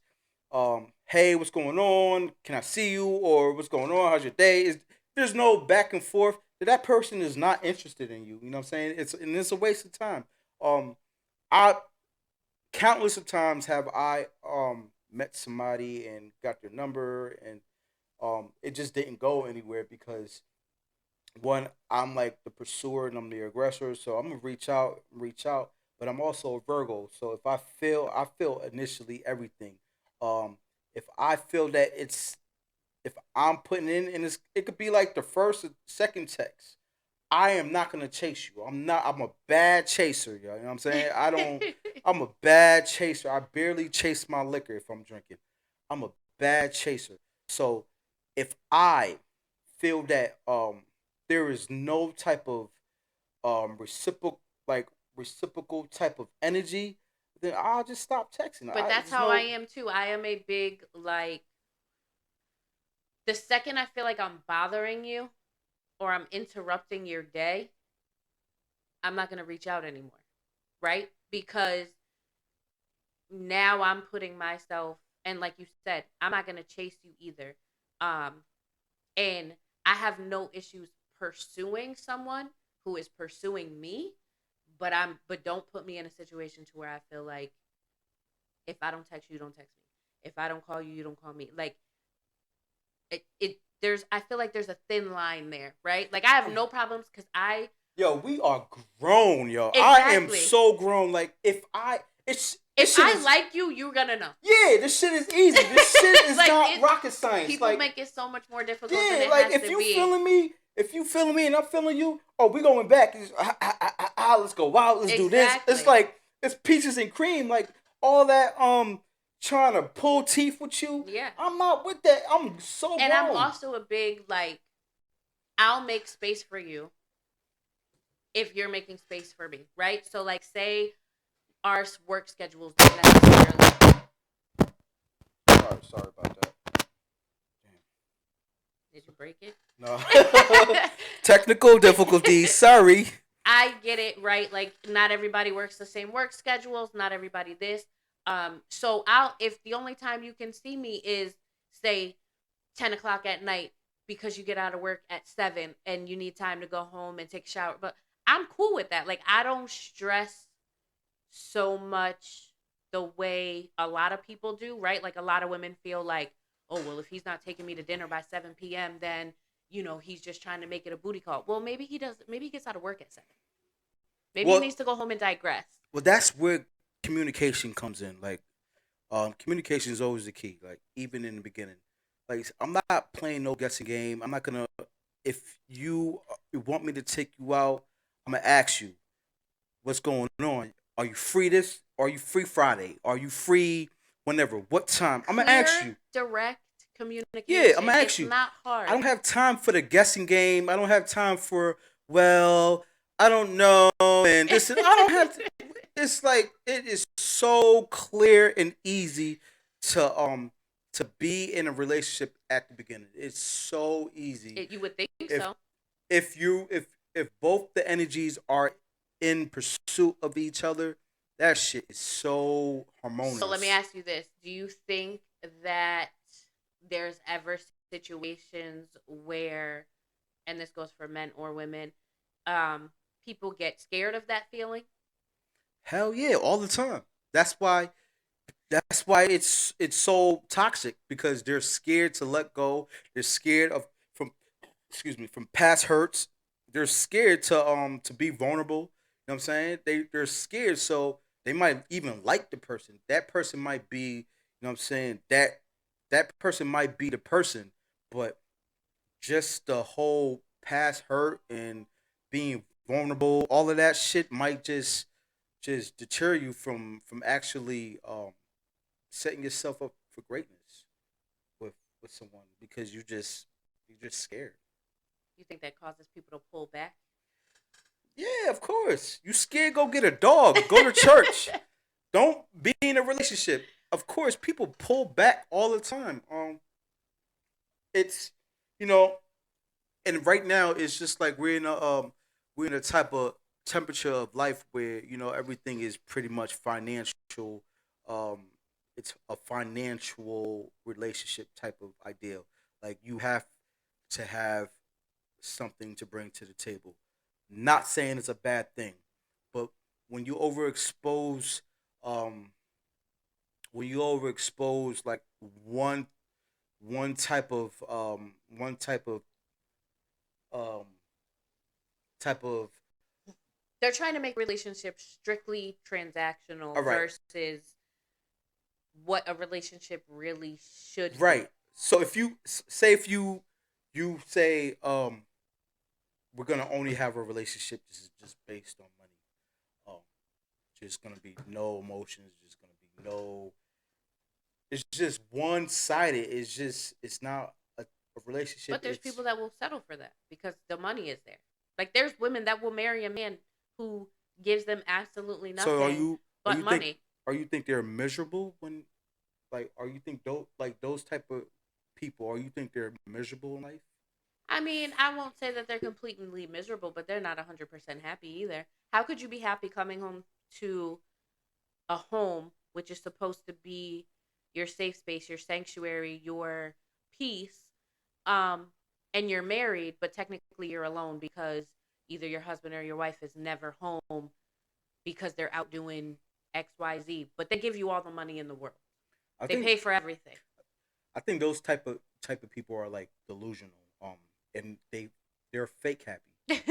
Speaker 1: hey, what's going on? Can I see you? Or what's going on? How's your day? There's no back and forth. That person is not interested in you. You know what I'm saying? It's a waste of time. I countless of times have I met somebody and got their number, and it just didn't go anywhere because one, I'm like the pursuer and I'm the aggressor, so I'm gonna reach out, but I'm also a Virgo. So if I feel initially everything. Um, if I feel that if I'm putting in, and it could be like the first or second text. I am not gonna chase you. I'm a bad chaser, yo. You know what I'm saying? I'm a bad chaser. I barely chase my liquor if I'm drinking. I'm a bad chaser. So if I feel that there is no type of reciprocal like reciprocal type of energy, then I'll just stop texting.
Speaker 3: But that's
Speaker 1: There's
Speaker 3: how I
Speaker 1: no
Speaker 3: am too. I am a big, like, the second I feel like I'm bothering you or I'm interrupting your day, I'm not gonna reach out anymore, right? Because now I'm putting myself, and like you said, I'm not gonna chase you either. Um, and I have no issues pursuing someone who is pursuing me, but don't put me in a situation to where I feel like if I don't text you, you don't text me. If I don't call you, you don't call me. Like it there's I feel like there's a thin line there, right? Like I have no problems because I
Speaker 1: Yo, we are grown, yo. I am
Speaker 3: exactly.
Speaker 1: so grown. Like if I, it's
Speaker 3: If
Speaker 1: this shit
Speaker 3: I
Speaker 1: is
Speaker 3: like you, you're gonna know.
Speaker 1: yeah, this shit is easy. This shit is
Speaker 3: Like
Speaker 1: not
Speaker 3: it,
Speaker 1: rocket science.
Speaker 3: people
Speaker 1: Like
Speaker 3: make it so much more difficult than
Speaker 1: yeah,
Speaker 3: it
Speaker 1: like
Speaker 3: has
Speaker 1: if
Speaker 3: to
Speaker 1: you
Speaker 3: be.
Speaker 1: feeling me, if you feeling me and I'm feeling you, oh, we going back. Let's go. Wow, let's do this. It's
Speaker 3: Exactly.
Speaker 1: like it's peaches and cream. Like all that trying to pull teeth with you.
Speaker 3: Yeah.
Speaker 1: I'm not with that. I'm so
Speaker 3: And I'm
Speaker 1: grown.
Speaker 3: also a big like I'll make space for you if you're making space for me, right? So like say our work schedules don't necessarily.
Speaker 1: Sorry about that.
Speaker 3: Did you break it?
Speaker 1: No. Technical difficulties. Sorry.
Speaker 3: I get it, right? Like not everybody works the same work schedules, not everybody this. So I'll if the only time you can see me is say 10 o'clock at night because you get out of work at 7 and you need time to go home and take a shower. But I'm cool with that. Like I don't stress so much the way a lot of people do, right? Like a lot of women feel like, oh, well, if he's not taking me to dinner by 7 p.m., then, he's just trying to make it a booty call. Well, maybe he does. Maybe he gets out of work at 7. Maybe he
Speaker 1: Well,
Speaker 3: needs to go home and digress.
Speaker 1: that's where communication comes in. Like, communication is always the key. Like, even in the beginning, like I'm not playing no guessing game. I'm not gonna. If you want me to take you out, I'm gonna ask you what's going on. Are you free this? Are you free Friday? Are you free whenever? What time? I'm gonna ask
Speaker 3: Clear,
Speaker 1: you.
Speaker 3: direct
Speaker 1: Yeah, I'm
Speaker 3: communication.
Speaker 1: gonna ask
Speaker 3: It's
Speaker 1: you.
Speaker 3: not
Speaker 1: I
Speaker 3: hard.
Speaker 1: don't have time for the guessing game. I don't have time for well, I don't know, and this. I don't have. To, it's like it is so clear and easy to be in a relationship at the beginning. It's so easy
Speaker 3: You would think
Speaker 1: if
Speaker 3: so.
Speaker 1: if both the energies are in pursuit of each other. That shit is so
Speaker 3: So let me
Speaker 1: harmonious.
Speaker 3: ask you this. Do you think that there's ever situations where, and this goes for men or women, um, people get scared of that feeling?
Speaker 1: Hell yeah, all the time. That's why it's so toxic because they're scared to let go. They're scared of from from past hurts. They're scared to be vulnerable. You know what I'm saying? They're scared, so they might even like the person. That person might be, you know what I'm saying, that person might be the person, but just the whole past hurt and being vulnerable, all of that shit might just deter you from actually setting yourself up for greatness with with someone because you're just scared.
Speaker 3: You think that causes people to pull back?
Speaker 1: Yeah, of course. You scared? Go get a dog. Go to church. Don't be in a relationship. Of course, people pull back all the time. It's you know, and right now it's just like we're in a type of temperature of life where everything is pretty much financial. Um, it's a financial relationship type of ideal. Like you have to have something to bring to the table. Not saying it's a bad thing, but when you overexpose, um, when you overexpose like one type of um type of
Speaker 3: They're trying to make relationships strictly transactional
Speaker 1: all right,
Speaker 3: versus what a relationship really should be.
Speaker 1: right. So if you say if you say we're gonna only have a relationship this is just based on money, um just gonna be no emotions, just gonna be no, it's just one sided. It's not a relationship.
Speaker 3: But there's
Speaker 1: It's
Speaker 3: people that will settle for that because the money is there. Like there's women that will marry a man who gives them absolutely
Speaker 1: so
Speaker 3: nothing
Speaker 1: are
Speaker 3: but
Speaker 1: you think
Speaker 3: money.
Speaker 1: they're miserable when like are you think those like those type of people, are you think they're miserable in life?
Speaker 3: I mean, I won't say that they're completely miserable, but they're not 100% happy either. How could you be happy coming home to a home which is supposed to be your safe space, your sanctuary, your peace, um, and you're married, but technically you're alone because either your husband or your wife is never home because they're out doing XYZ, but they give you all the money in the world.
Speaker 1: I
Speaker 3: They
Speaker 1: think
Speaker 3: pay for everything.
Speaker 1: I think those type of people are like delusional. And they're fake happy.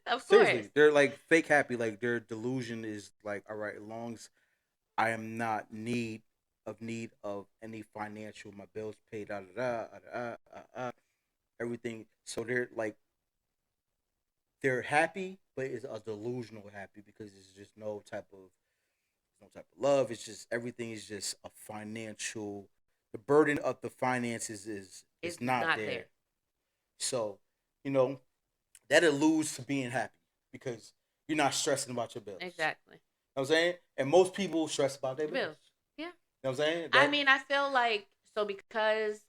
Speaker 3: Of course.
Speaker 1: Seriously, they're like fake happy. Like their delusion is like, all right, as long as I am not need of any financial, my bills paid, everything. So they're happy, but it's a delusional happy because it's just no type of love. It's just everything is just a financial. The burden of the finances is
Speaker 3: It's
Speaker 1: not
Speaker 3: not
Speaker 1: there.
Speaker 3: there.
Speaker 1: So you know that alludes to being happy because you're not stressing about your bills.
Speaker 3: Exactly.
Speaker 1: You know what I'm saying? And most people stress about their bills.
Speaker 3: Bills. Yeah.
Speaker 1: You know what I'm saying?
Speaker 3: I mean, I feel like so because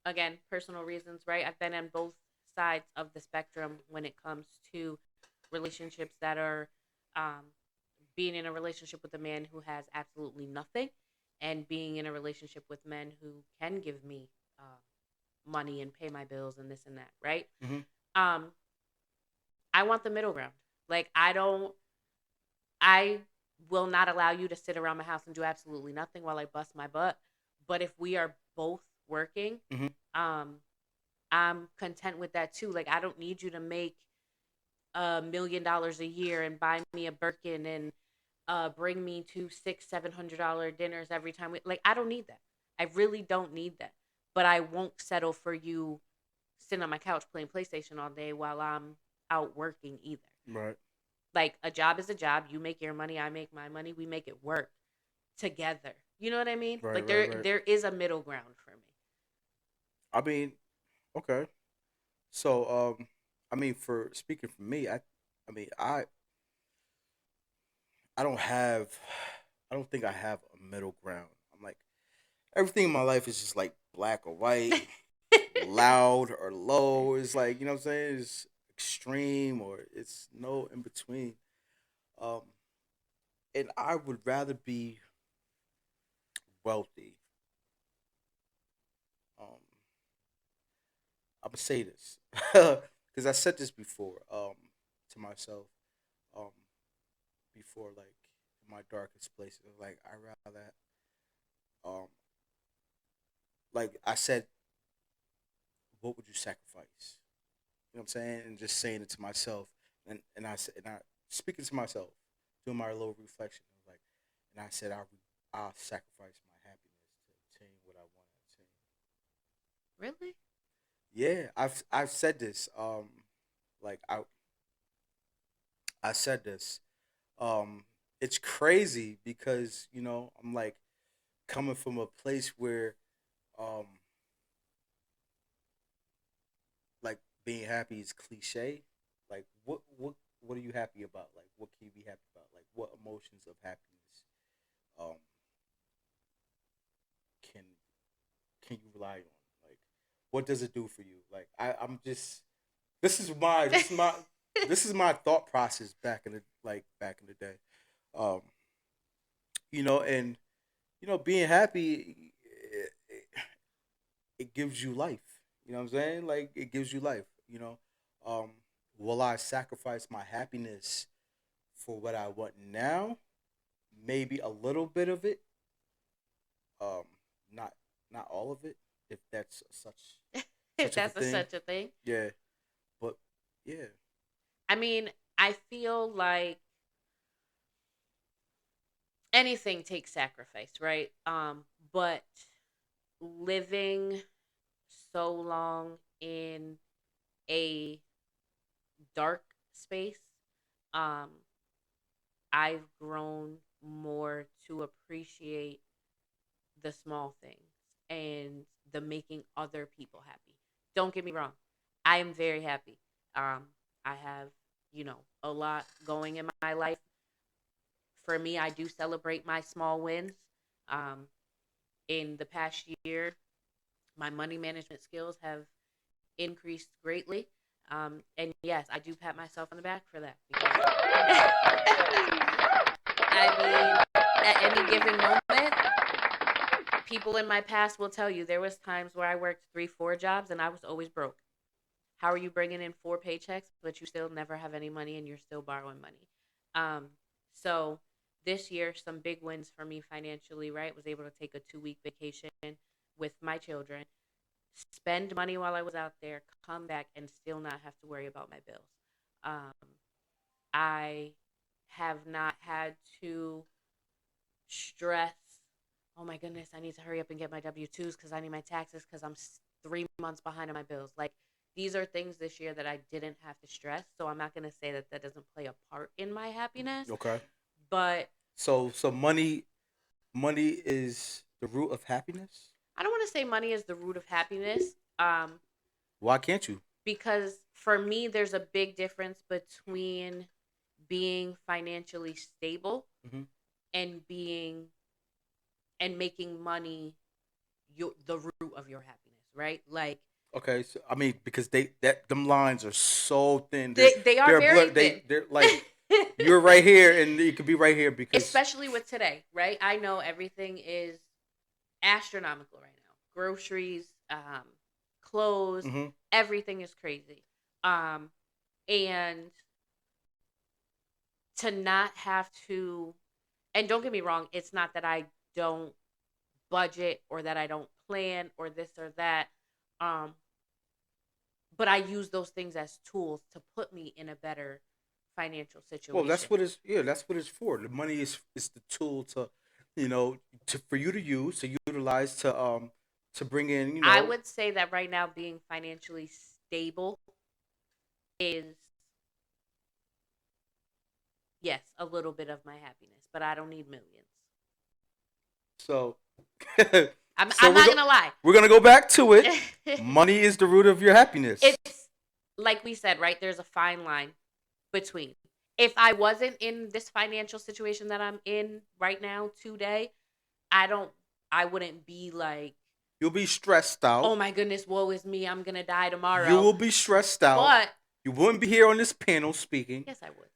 Speaker 3: again, personal reasons, right? I've been on both sides of the spectrum when it comes to relationships that are um being in a relationship with a man who has absolutely nothing and being in a relationship with men who can give me money and pay my bills and this and that, right?
Speaker 1: mm-hmm.
Speaker 3: Um I want the middle ground. Like I will not allow you to sit around my house and do absolutely nothing while I bust my butt. But if we are both working,
Speaker 1: Mm-hmm.
Speaker 3: um, I'm content with that too. Like I don't need you to make $1 million a year and buy me a Birkin and bring me to $600-700 dinners every time. Like I don't need that. I really don't need that. But I won't settle for you sitting on my couch playing PlayStation all day while I'm out working either.
Speaker 1: Right.
Speaker 3: Like a job is a job. You make your money, I make my money. We make it work together. You know what I mean?
Speaker 1: Right.
Speaker 3: Like
Speaker 1: Right.
Speaker 3: there
Speaker 1: Right.
Speaker 3: there is a middle ground for me.
Speaker 1: I mean, okay. So, I mean, for speaking for me, I mean, I don't have, I don't think I have a middle ground. I'm like everything in my life is just like black or white, loud or low. It's like you know what I'm saying. It's extreme or it's no in between. Um, and I would rather be wealthy. Um, I'm gonna say this because I said this before to myself um, before, like in my darkest places. Like I rather, um, like I said, what would you sacrifice? You know what I'm saying? And just saying it to myself, and I speaking to myself, doing my little reflection. I was like, and I said I'll sacrifice my happiness to obtain what I want to obtain.
Speaker 3: Really?
Speaker 1: Yeah, I've said this. Like I said this. Um, it's crazy because I'm like coming from a place where um like being happy is cliche. Like what are you happy about? Like what can you be happy about? Like what emotions of happiness um can can you rely on? Like what does it do for you? Like I'm just this is my this is my this is my thought process back in the day. Um and being happy it gives you life. You know what I'm saying? Like it gives you life. Um, will I sacrifice my happiness for what I want now? Maybe a little bit of it. Um, not not all of it. If that's
Speaker 3: If
Speaker 1: such of a
Speaker 3: that's
Speaker 1: thing.
Speaker 3: such a thing.
Speaker 1: Yeah, but yeah.
Speaker 3: I mean, I feel like anything takes sacrifice, right? But living so long in a dark space, um, I've grown more to appreciate the small things and the making other people happy. Don't get me wrong. I am very happy. I have, a lot going in my life. For me, I do celebrate my small wins. Um, in the past year, my money management skills have increased greatly. And yes, I do pat myself on the back for that because I mean, at any given moment, people in my past will tell you there was times where I worked 3, 4 jobs and I was always broke. How are you bringing in 4 paychecks, but you still never have any money and you're still borrowing money? Um, so this year, some big wins for me financially, right? Was able to take a 2-week vacation with my children, spend money while I was out there, come back and still not have to worry about my bills. Um, I have not had to stress. Oh my goodness, I need to hurry up and get my W-2s because I need my taxes because I'm 3 months behind on my bills. Like, these are things this year that I didn't have to stress. So I'm not going to say that that doesn't play a part in my happiness,
Speaker 1: Okay.
Speaker 3: but
Speaker 1: So money is the root of happiness.
Speaker 3: I don't want to say money is the root of happiness.
Speaker 1: Why can't you?
Speaker 3: Because for me, there's a big difference between being financially stable
Speaker 1: Hmm.
Speaker 3: and being and making money the root of your happiness, right? Like,
Speaker 1: Okay, so I mean, because that them lines are so thin.
Speaker 3: they are
Speaker 1: They're
Speaker 3: very
Speaker 1: blur.
Speaker 3: thin.
Speaker 1: They're like you're right here, and you could be right here because.
Speaker 3: Especially with today, right? I know everything is astronomical right now. Groceries, clothes,
Speaker 1: Hmm.
Speaker 3: everything is crazy. Um, and to not have to, and don't get me wrong, it's not that I don't budget or that I don't plan or this or that. Um, but I use those things as tools to put me in a better financial
Speaker 1: Well, that's
Speaker 3: situation.
Speaker 1: what it's yeah. That's what it's for. The money is the tool to, you know, to for you to use to utilize to bring in
Speaker 3: I would say that right now being financially stable is, yes, a little bit of my happiness, but I don't need millions.
Speaker 1: so.
Speaker 3: I'm
Speaker 1: So
Speaker 3: I'm not gonna lie.
Speaker 1: we're gonna go back to it. Money is the root of your happiness.
Speaker 3: It's like we said, right? There's a fine line between. If I wasn't in this financial situation that I'm in right now today, I don't I wouldn't be like,
Speaker 1: You'll be stressed out.
Speaker 3: "Oh my goodness, woe is me, I'm going to die
Speaker 1: You
Speaker 3: tomorrow."
Speaker 1: will be stressed out.
Speaker 3: But
Speaker 1: You wouldn't be here on this panel speaking.
Speaker 3: yes, I would.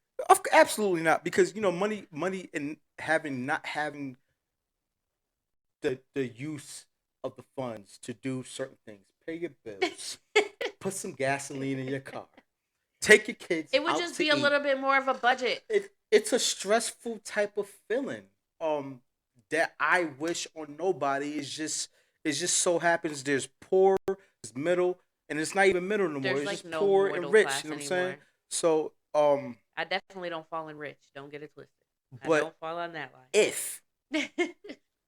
Speaker 1: Absolutely not, because money, and having not having the use of the funds to do certain things, pay your bills, put some gasoline in your car, take your kids
Speaker 3: It would
Speaker 1: out
Speaker 3: just be
Speaker 1: to
Speaker 3: a
Speaker 1: eat.
Speaker 3: little bit more of a budget.
Speaker 1: It's a stressful type of feeling. That I wish on nobody. Is just so happens there's poor, there's middle, and it's not even middle no more.
Speaker 3: There's
Speaker 1: It's
Speaker 3: like
Speaker 1: just
Speaker 3: no
Speaker 1: poor and
Speaker 3: middle
Speaker 1: rich. You
Speaker 3: class
Speaker 1: know what I'm saying?
Speaker 3: anymore.
Speaker 1: So
Speaker 3: I definitely don't fall in rich. Don't get it twisted. I
Speaker 1: but
Speaker 3: don't fall on that
Speaker 1: if
Speaker 3: line.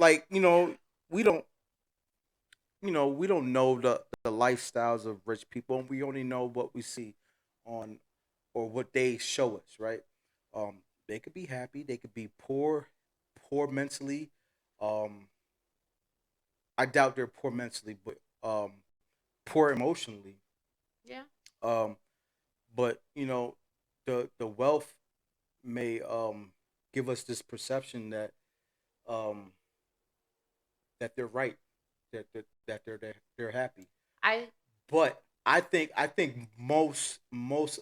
Speaker 1: like we don't we don't know the lifestyles of rich people, and we only know what we see on or what they show us, right? They could be happy, they could be poor mentally. um I doubt they're poor mentally, but poor emotionally.
Speaker 3: Yeah.
Speaker 1: um but the wealth may give us this perception um that they're right, that they're happy.
Speaker 3: I
Speaker 1: But I think most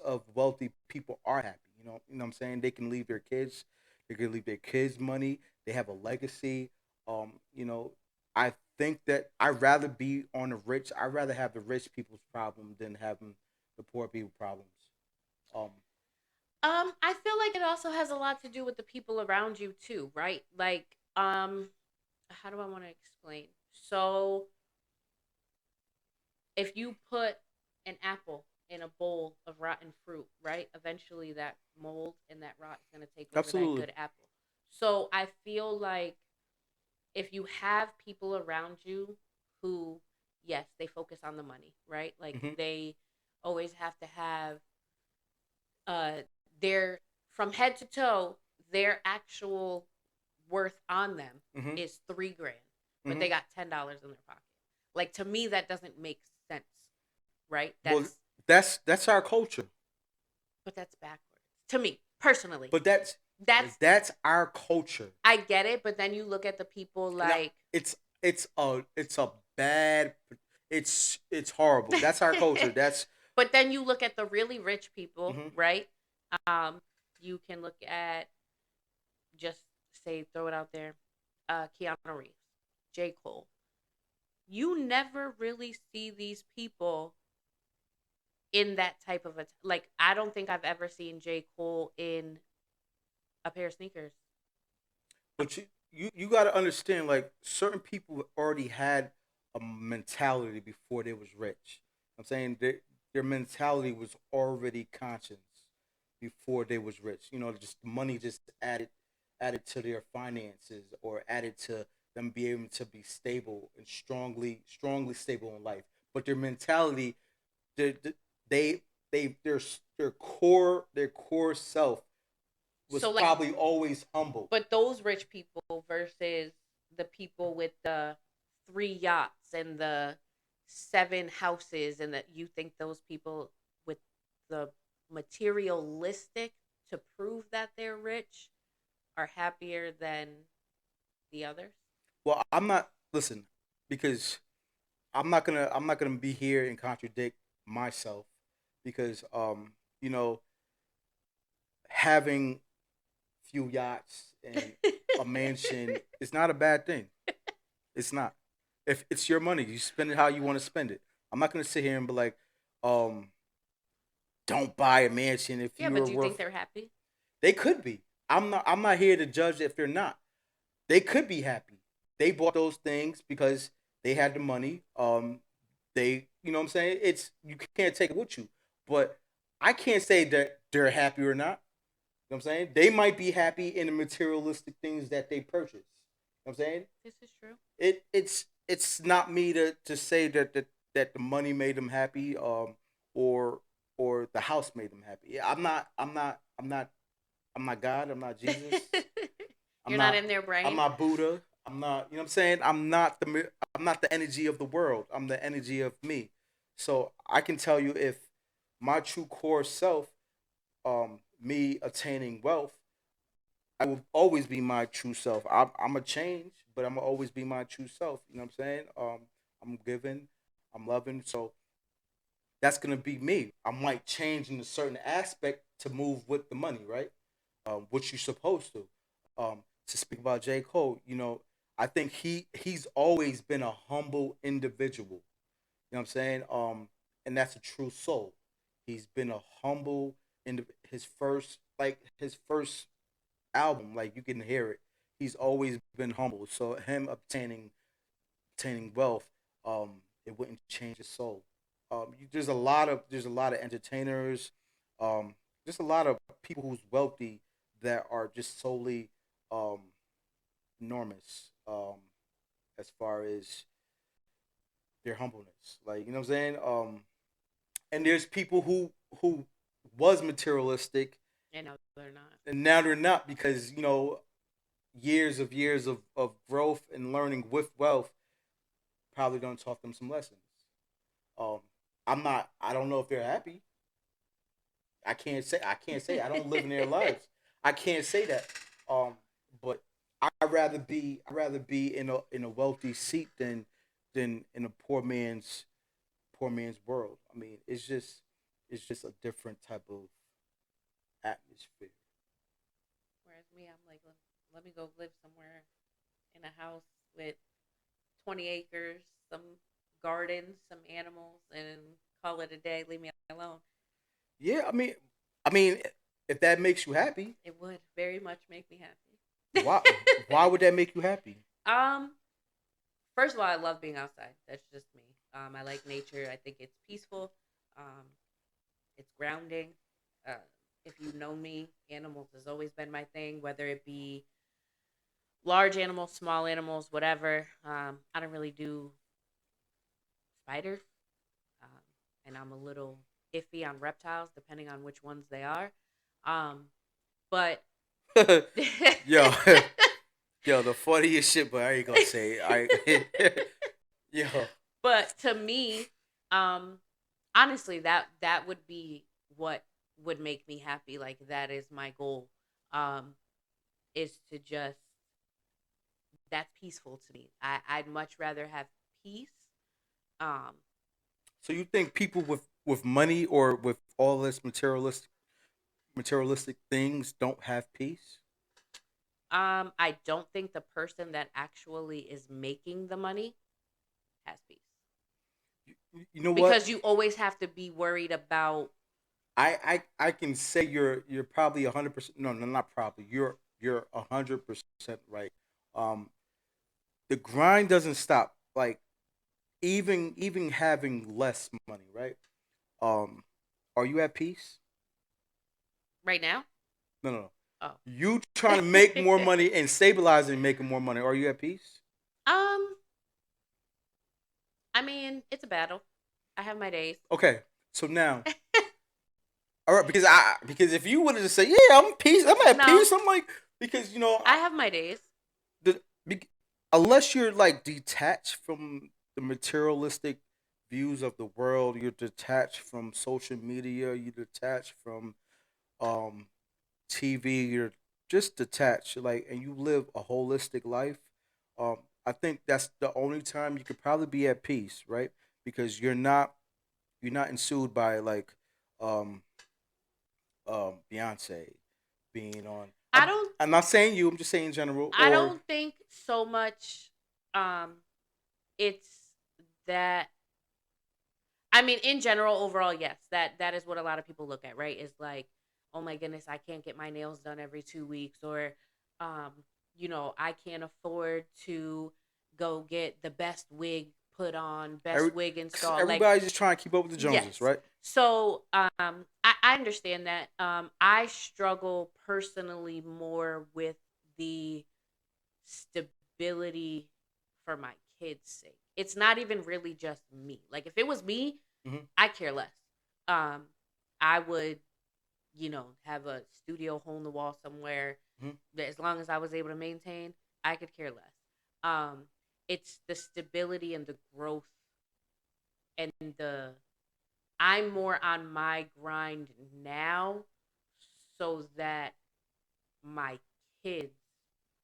Speaker 1: of wealthy people are happy. You know what I'm saying? They can leave their kids, they can leave their kids money. They have a legacy. You know, I think that I'd rather be on the rich. I'd rather have the rich people's problem than having the poor people problems. Um,
Speaker 3: I feel like it also has a lot to do with the people around you too, right? Like, how do I want to explain? So, if you put an apple in a bowl of rotten fruit, right? Eventually that mold and that rot is going to take over that
Speaker 1: Absolutely.
Speaker 3: good apple. So, I feel like if you have people around you who, yes, they focus on the money, right? Like,
Speaker 1: Hmm.
Speaker 3: they always have to have uh their, from head to toe, their actual worth on them
Speaker 1: Hmm.
Speaker 3: is 3 grand, but
Speaker 1: Hmm.
Speaker 3: they got $10 in their pocket. Like, to me, that doesn't make sense, right?
Speaker 1: Well, that's our culture.
Speaker 3: But that's backwards to me personally.
Speaker 1: But
Speaker 3: That's,
Speaker 1: that's our culture.
Speaker 3: I get it, but then you look at the people
Speaker 1: Now,
Speaker 3: like,
Speaker 1: it's a bad It's horrible. That's our culture. That's
Speaker 3: But then you look at the really rich people,
Speaker 1: mhm.
Speaker 3: right? Um, you can look at, just say, throw it out there, Keanu Reeves, J. Cole. You never really see these people in that type of a, like, I don't think I've ever seen J. Cole in a pair of sneakers.
Speaker 1: But you got to understand, like certain people already had a mentality before they was rich. I'm saying their mentality was already conscious before they was rich. You know, just money just added to their finances or added to them being able to be stable and strongly stable in life. But their mentality, they they their core self was
Speaker 3: So like,
Speaker 1: probably always humble.
Speaker 3: but those rich people versus the people with the three yachts and the seven houses, and that you think those people with the materialistic to prove that they're rich are happier than the others?
Speaker 1: Well, I'm not listen because I'm not gonna be here and contradict myself because you know having few yachts and a mansion is not a bad thing. It's not. If it's your money, you spend it how you want to spend it. I'm not gonna sit here and be like, um, don't buy a mansion if
Speaker 3: Yeah,
Speaker 1: you
Speaker 3: but
Speaker 1: are
Speaker 3: do you think
Speaker 1: worth.
Speaker 3: they're happy?
Speaker 1: They could be. I'm not here to judge if they're not. They could be happy. They bought those things because they had the money. They, you know what I'm saying? It's you can't take it with you, but I can't say that they're happy or not. You know what I'm saying? They might be happy in the materialistic things that they purchase. You know what I'm saying?
Speaker 3: This is true.
Speaker 1: It's not me to say that the money made them happy, or the house made them happy. Yeah, I'm not God. I'm not Jesus. I'm
Speaker 3: You're not
Speaker 1: not
Speaker 3: in their
Speaker 1: I'm
Speaker 3: brain.
Speaker 1: not Buddha. I'm not, you know what I'm saying? I'm not the energy of the world. I'm the energy of me. So I can tell you if my true core self, me attaining wealth, I will always be my true self. I'm a change, but I'm gonna always be my true self. You know what I'm saying? I'm giving, I'm loving. So that's gonna be me. I might change in a certain aspect to move with the money, right? What you're supposed to. To speak about J. Cole, I think he's always been a humble individual. You know what I'm saying? And that's a true soul. He's been a humble in his first album, like you can hear it. He's always been humble. So him obtaining wealth, it wouldn't change his soul. There's a lot of entertainers, just a lot of people who's wealthy that are just solely um, enormous, as far as their humbleness. Like you know what I'm saying. And there's people who was materialistic
Speaker 3: And no, they're not.
Speaker 1: and now they're not because years of growth and learning with wealth probably don't taught them some lessons. Um, I don't know if they're happy. I can't say I don't live in their lives. I can't say that. Um, but I'd rather be in a wealthy seat than in a poor man's world. I mean, it's just a different type of atmosphere.
Speaker 3: Whereas me, I'm like, let me go live somewhere in a house with 20 acres, some gardens, some animals, and call it a day. Leave me alone.
Speaker 1: Yeah, I mean, if that makes you happy,
Speaker 3: It would very much make me happy.
Speaker 1: why why would that make you happy?
Speaker 3: um, First of all, I love being outside. That's just me. I like nature. I think it's peaceful. Um, it's grounding. Uh, if you know me, animals has always been my thing, whether it be large animals, small animals, whatever. I don't really do spiders, um, and I'm a little iffy on reptiles, depending on which ones they are. Um, but
Speaker 1: Yo, yo, the funniest shit, but I ain't gonna say it. Yo,
Speaker 3: but to me, um, honestly, that would be what would make me happy. Like, that is my goal. Um, is to just, that's peaceful to me. I'd much rather have peace, Um,
Speaker 1: So you think people with money or with all this materialistic things don't have peace?
Speaker 3: I don't think the person that actually is making the money has peace
Speaker 1: You know what?
Speaker 3: because you always have to be worried about.
Speaker 1: I can say you're probably 100%. No, no, not probably. You're 100% right. Um, the grind doesn't stop. Like even having less money, right? Um, are you at peace?
Speaker 3: Right now.
Speaker 1: No, no, no.
Speaker 3: Oh.
Speaker 1: You trying to make more money and stabilizing making more money. Are you at peace?
Speaker 3: um, I mean, it's a battle. I have my days.
Speaker 1: Okay. So now, all right, because if you wanted to say, yeah, I'm peace, I'm at
Speaker 3: No,
Speaker 1: peace. I'm like because
Speaker 3: I have my days.
Speaker 1: the unless you're like detached from the materialistic views of the world, you're detached from social media, you're detached from um TV, you're just detached, like, and you live a holistic life. I think that's the only time you could probably be at peace, right? Because you're not ensued by like um Beyonce being on.
Speaker 3: I don't.
Speaker 1: I'm not saying you. I'm just saying in general.
Speaker 3: I
Speaker 1: Or
Speaker 3: don't think so much. Um, it's that. I mean, in general, overall, yes, that is what a lot of people look at, right? Is like, oh my goodness, I can't get my nails done every 2 weeks, or, um, I can't afford to go get the best wig put on, best
Speaker 1: every,
Speaker 3: wig installed. Like,
Speaker 1: everybody's just trying to keep up with the Joneses,
Speaker 3: yes.
Speaker 1: right?
Speaker 3: So, I understand that. I struggle personally more with the stability for my kids' sake. It's not even really just me. Like, if it was me,
Speaker 1: Hmm.
Speaker 3: I care less. Um, I would, have a studio hole in the wall somewhere
Speaker 1: Hmm.
Speaker 3: that as long as I was able to maintain, I could care less. Um, it's the stability and the growth and the I'm more on my grind now so that my kids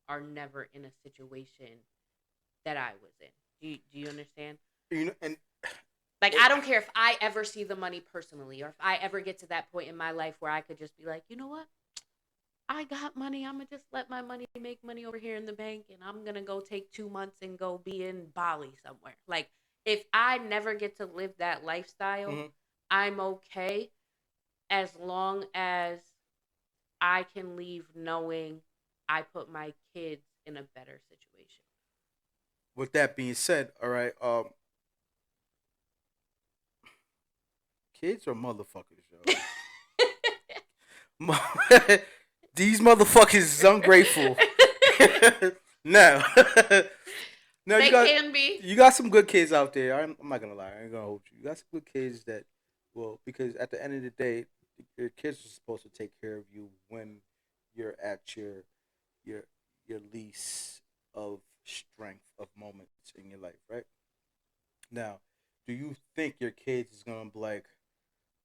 Speaker 3: are never in a situation that I was in. Do you understand?
Speaker 1: And
Speaker 3: Like,
Speaker 1: it,
Speaker 3: I don't care if I ever see the money personally or if I ever get to that point in my life where I could just be like, you know what? I got money. I'm going to just let my money make money over here in the bank and I'm going to go take 2 months and go be in Bali somewhere. Like, if I never get to live that lifestyle,
Speaker 1: mhm.
Speaker 3: I'm okay as long as I can leave knowing I put my kids in a better situation.
Speaker 1: With that being said, all right, kids are motherfuckers, yo. These motherfuckers is ungrateful. No, no,
Speaker 3: They can be.
Speaker 1: you got some good kids out there. I'm not gonna lie. I ain't gonna hold you. You got some good kids that will, because at the end of the day, your kids are supposed to take care of you when you're at your your least of strength of moments in your life, right? Now, do you think your kids is gonna be like,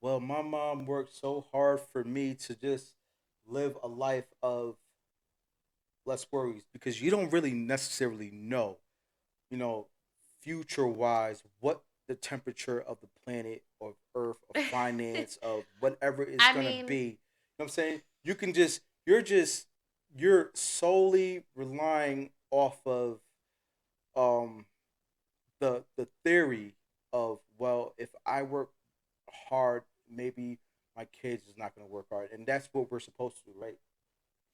Speaker 1: well, my mom worked so hard for me to just live a life of less worries, because you don't really necessarily know, you know, future wise, what the temperature of the planet of Earth, of finance, of whatever is
Speaker 3: I
Speaker 1: gonna
Speaker 3: mean,
Speaker 1: be. You know what I'm saying? You can you're solely relying off of um the theory of, well, if I work hard, maybe my kids is not gonna work hard. And that's what we're supposed to do, right?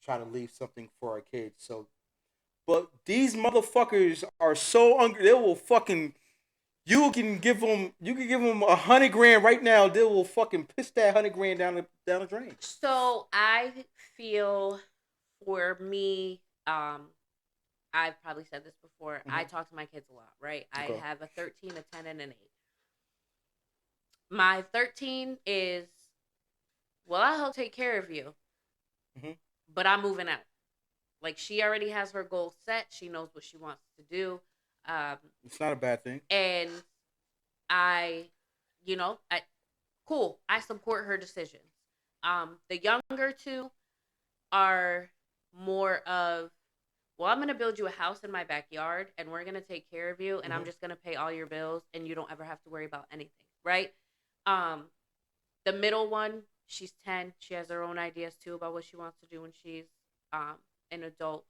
Speaker 1: Try to leave something for our kids. So but these motherfuckers are so hungry. They will fucking. You can give them 100 grand right now. They will fucking piss that 100 grand down the drain.
Speaker 3: so I feel for me, I've probably said this before. I
Speaker 1: Mm-hmm.
Speaker 3: talk to my kids a lot, right? I
Speaker 1: Okay.
Speaker 3: have a 13, a 10, and an 8. My 13 is, well, I help take care of you,
Speaker 1: Mm-hmm.
Speaker 3: but I'm moving out. Like, she already has her goal set. She knows what she wants to do. Um,
Speaker 1: It's not a bad thing.
Speaker 3: and I, I cool. I support her decisions. The younger two are more of well, I'm gonna build you a house in my backyard, and we're gonna take care of you, and I'm
Speaker 1: Hmm.
Speaker 3: just gonna pay all your bills, and you don't ever have to worry about anything, right? Um, the middle one, she's 10. She has her own ideas too about what she wants to do when she's um an adult.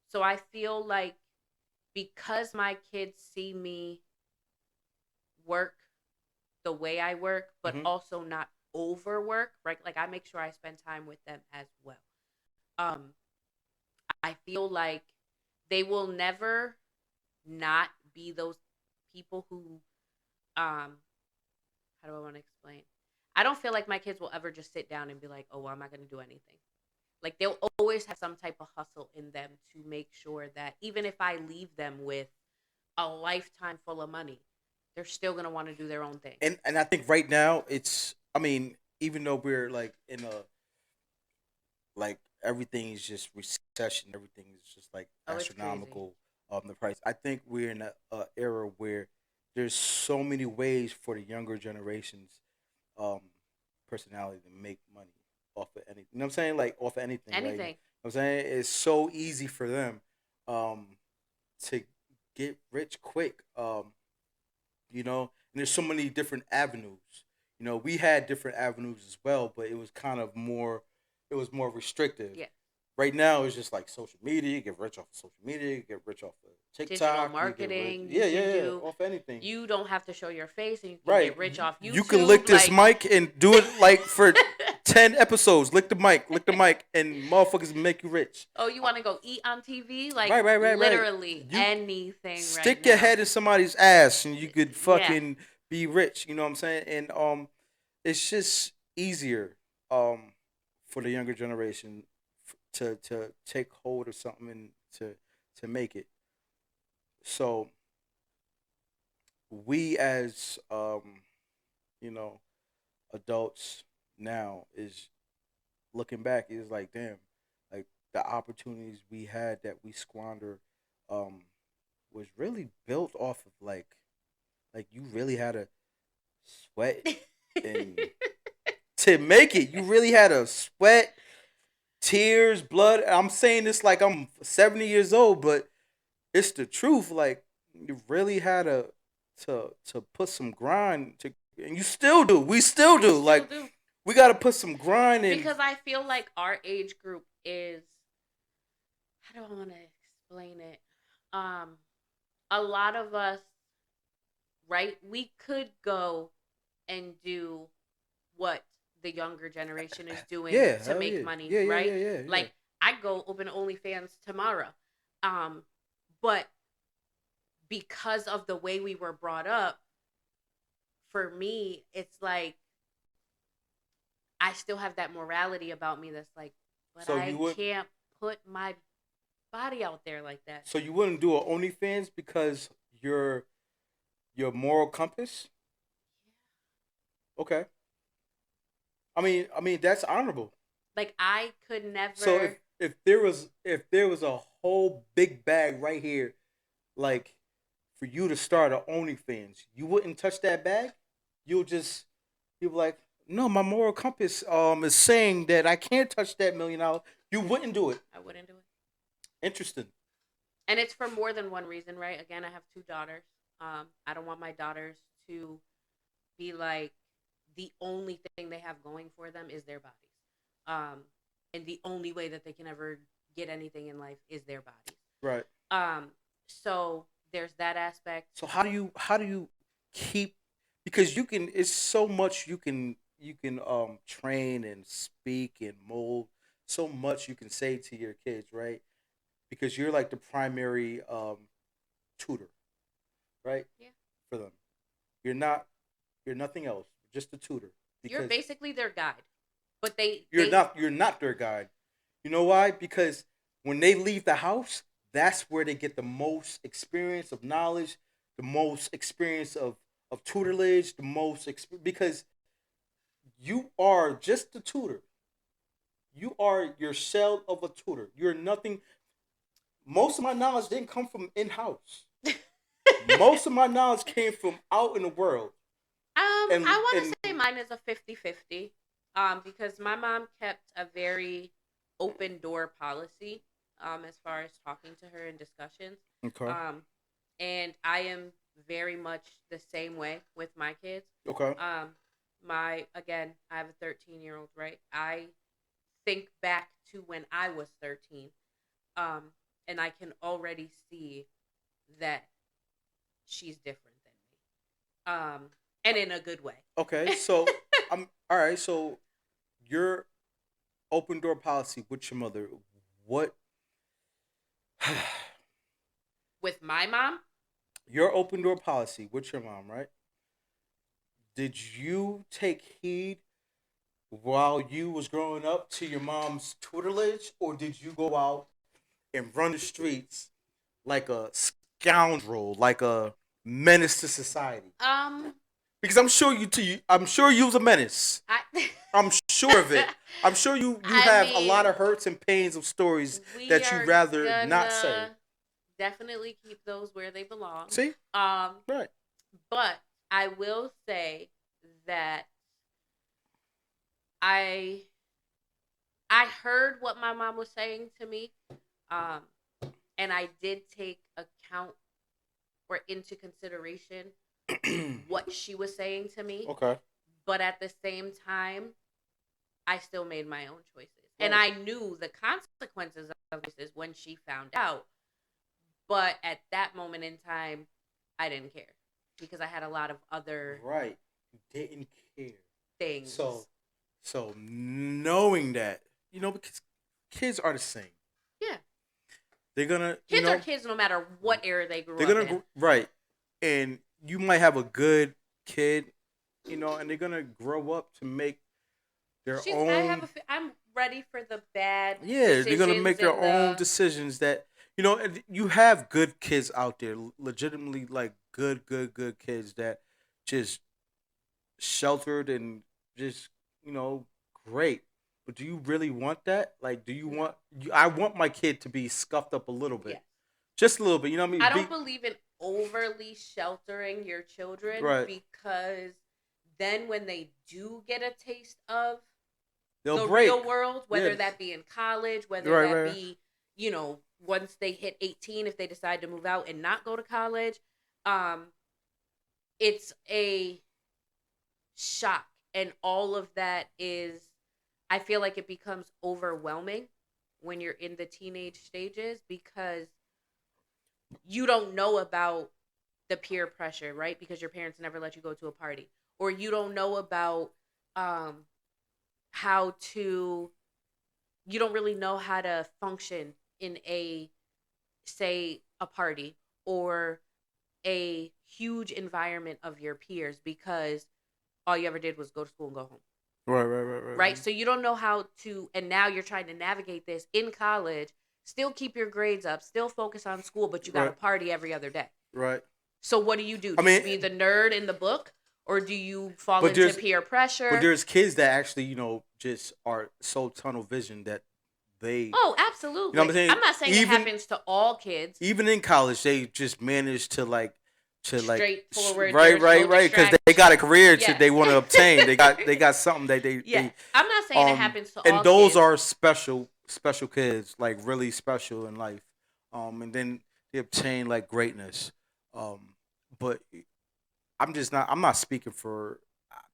Speaker 3: So I feel like because my kids see me work the way I work, but
Speaker 1: Hmm.
Speaker 3: also not overwork, right? Like I make sure I spend time with them as well. Um, I feel like they will never not be those people who um how do I want to explain? I don't feel like my kids will ever just sit down and be like, "Oh, well, I'm not going to do anything." Like they'll always have some type of hustle in them to make sure that even if I leave them with a lifetime full of money, they're still going to want to do their own thing.
Speaker 1: And I think right now it's. I mean, even though we're like in a like everything is just recession, everything is just like
Speaker 3: Oh, it's crazy.
Speaker 1: astronomical. The price. I think we're in a era where there's so many ways for the younger generations um personality to make money off of anything. You know what I'm saying? Like off of anything, right? You know
Speaker 3: Anything.
Speaker 1: what I'm saying? It's so easy for them um to get rich quick. And there's so many different avenues. We had different avenues as well, but it was kind of more it was more restrictive.
Speaker 3: Yeah.
Speaker 1: Right now it's just like social media, you get rich off of social media, you get rich off of
Speaker 3: Digital
Speaker 1: TikTok, you get rich,
Speaker 3: marketing, you
Speaker 1: yeah,
Speaker 3: can
Speaker 1: yeah, yeah,
Speaker 3: do,
Speaker 1: off anything.
Speaker 3: you don't have to show your face and you can
Speaker 1: Right.
Speaker 3: get rich off
Speaker 1: You can lick
Speaker 3: YouTube.
Speaker 1: this
Speaker 3: Like,
Speaker 1: mic and do it like for 10 episodes. Lick the mic, and motherfuckers make you rich.
Speaker 3: oh, you want to go eat on TV? Like,
Speaker 1: Right, right, right, right.
Speaker 3: literally
Speaker 1: You
Speaker 3: anything right
Speaker 1: stick your
Speaker 3: now.
Speaker 1: head in somebody's ass and you could
Speaker 3: Yeah.
Speaker 1: fucking be rich. You know what I'm saying? And it's just easier for the younger generation to take hold of something and to make it. So we as you know adults now is looking back is like damn, like the opportunities we had that we squander um was really built off of like you really had to sweat and to make it. You really had to sweat, tears, blood. I'm saying this like I'm 70 years old, but it's the truth. Like you really had to put some grind to, and you still do. We still
Speaker 3: We
Speaker 1: do.
Speaker 3: still
Speaker 1: Like
Speaker 3: do.
Speaker 1: we got to put some grind in.
Speaker 3: Because I feel like our age group is, how do I want to explain it? Um, a lot of us, right? We could go and do what the younger generation is doing
Speaker 1: Yeah,
Speaker 3: to
Speaker 1: hell
Speaker 3: make
Speaker 1: yeah,
Speaker 3: money,
Speaker 1: yeah, yeah,
Speaker 3: right?
Speaker 1: yeah, yeah, yeah.
Speaker 3: Like I go open OnlyFans tomorrow. Um, but because of the way we were brought up, for me, it's like I still have that morality about me that's like, but
Speaker 1: So you
Speaker 3: I
Speaker 1: would,
Speaker 3: can't put my body out there like that.
Speaker 1: so you wouldn't do a OnlyFans because your moral compass. Okay, I mean that's honorable.
Speaker 3: Like I could
Speaker 1: So if
Speaker 3: never.
Speaker 1: if there was if there was a whole big bag right here, like for you to start a OnlyFans, you wouldn't touch that bag. You'll just you'll be like, no, my moral compass is saying that I can't touch that $1 million. You wouldn't do it.
Speaker 3: I wouldn't do it.
Speaker 1: Interesting.
Speaker 3: And it's for more than one reason, right? Again, I have two daughters. I don't want my daughters to be like the only thing they have going for them is their bodies. Um, and the only way that they can ever get anything in life is their bodies.
Speaker 1: Right.
Speaker 3: Um, so there's that aspect.
Speaker 1: So how do you keep because you can it's so much you can train and speak and mold so much you can say to your kids, right? Because you're like the primary tutor, right?
Speaker 3: Yeah.
Speaker 1: For them. You're nothing else, just a tutor.
Speaker 3: You're
Speaker 1: Because
Speaker 3: basically their guide. But they
Speaker 1: you're
Speaker 3: they
Speaker 1: not you're not their guide. You know why? Because when they leave the house, that's where they get the most experience of knowledge, the most experience of tutelage, because you are just the tutor. You are your shell of a tutor. You're nothing. Most of my knowledge didn't come from in house. Most of my knowledge came from out in the world. And
Speaker 3: I want
Speaker 1: and
Speaker 3: to say mine is a 50-50. Because my mom kept a very open door policy. as far as talking to her in discussions.
Speaker 1: Okay.
Speaker 3: Um, and I am very much the same way with my kids.
Speaker 1: Okay.
Speaker 3: Um, I have a 13-year-old, right? I think back to when I was 13, um, and I can already see that she's different than me, and in a good way.
Speaker 1: Okay. So I'm all right. So your open door policy with your mother. What
Speaker 3: With my mom,
Speaker 1: your open door policy with your mom, right? Did you take heed while you was growing up to your mom's tutelage, or did you go out and run the streets like a scoundrel, like a menace to society?
Speaker 3: um,
Speaker 1: Because I'm sure you was a menace.
Speaker 3: I,
Speaker 1: I'm sure of it. I'm sure you
Speaker 3: I
Speaker 1: have a lot
Speaker 3: mean,
Speaker 1: of hurts and pains of stories
Speaker 3: we
Speaker 1: that you
Speaker 3: are
Speaker 1: rather not say.
Speaker 3: gonna definitely keep those where they belong.
Speaker 1: See,
Speaker 3: Um,
Speaker 1: right?
Speaker 3: but I will say that I I heard what my mom was saying to me, um, and I did take account or into consideration what she was saying to me.
Speaker 1: Okay.
Speaker 3: But at the same time, I still made my own choices, and
Speaker 1: Right.
Speaker 3: I knew the consequences of this when she found out. But at that moment in time, I didn't care because I had a lot of other
Speaker 1: Right. You didn't care.
Speaker 3: things.
Speaker 1: So knowing that, because kids are the same.
Speaker 3: Yeah,
Speaker 1: They're gonna,
Speaker 3: kids are kids no matter what era they grew
Speaker 1: they're
Speaker 3: up
Speaker 1: gonna
Speaker 3: in.
Speaker 1: right, and you might have a good kid, and they're gonna grow up to make their own.
Speaker 3: I'm ready for the bad
Speaker 1: Yeah, they're gonna
Speaker 3: decisions
Speaker 1: make their
Speaker 3: and
Speaker 1: own
Speaker 3: the.
Speaker 1: decisions that and you have good kids out there, legitimately like good kids that just sheltered and just great. But do you really want that? Like, do you
Speaker 3: No.
Speaker 1: want? I want my kid to be scuffed up a little bit,
Speaker 3: Yes.
Speaker 1: just a little bit. You know what I mean?
Speaker 3: I don't believe in overly sheltering your children
Speaker 1: Right.
Speaker 3: because then when they do get a taste of
Speaker 1: They'll
Speaker 3: the
Speaker 1: break.
Speaker 3: real world, whether
Speaker 1: Yeah.
Speaker 3: that be in college, whether
Speaker 1: Right.
Speaker 3: that
Speaker 1: Right.
Speaker 3: be, once they hit 18, if they decide to move out and not go to college, um, it's a shock. And all of that is, I feel like it becomes overwhelming when you're in the teenage stages because you don't know about the peer pressure, right? Because your parents never let you go to a party, or you don't know about um, how to, you don't really know how to function in say, a party or a huge environment of your peers because all you ever did was go to school and go home.
Speaker 1: Right. Right. Right. Right.
Speaker 3: Right? So you don't know how to, and now you're trying to navigate this in college, still keep your grades up, still focus on school, but you got to
Speaker 1: Right.
Speaker 3: party every other day.
Speaker 1: Right.
Speaker 3: So what do you do?
Speaker 1: I
Speaker 3: Do you
Speaker 1: mean,
Speaker 3: be the nerd in the book, or do you fall
Speaker 1: but
Speaker 3: into
Speaker 1: there's
Speaker 3: peer
Speaker 1: but
Speaker 3: pressure?
Speaker 1: there's kids that actually just are so tunnel vision that they
Speaker 3: Oh,
Speaker 1: what
Speaker 3: absolutely.
Speaker 1: I'm saying.
Speaker 3: I'm not saying it
Speaker 1: Even
Speaker 3: happens to all kids.
Speaker 1: even in college, they just manage
Speaker 3: Straightforward.
Speaker 1: right,
Speaker 3: They're so
Speaker 1: right, because they got a career to
Speaker 3: Yes.
Speaker 1: they want to obtain. They got something that
Speaker 3: Yes.
Speaker 1: they
Speaker 3: I'm not saying it happens to
Speaker 1: and
Speaker 3: all
Speaker 1: those
Speaker 3: kids.
Speaker 1: are special kids, like really special in life. And then they obtain like greatness. But I'm not speaking for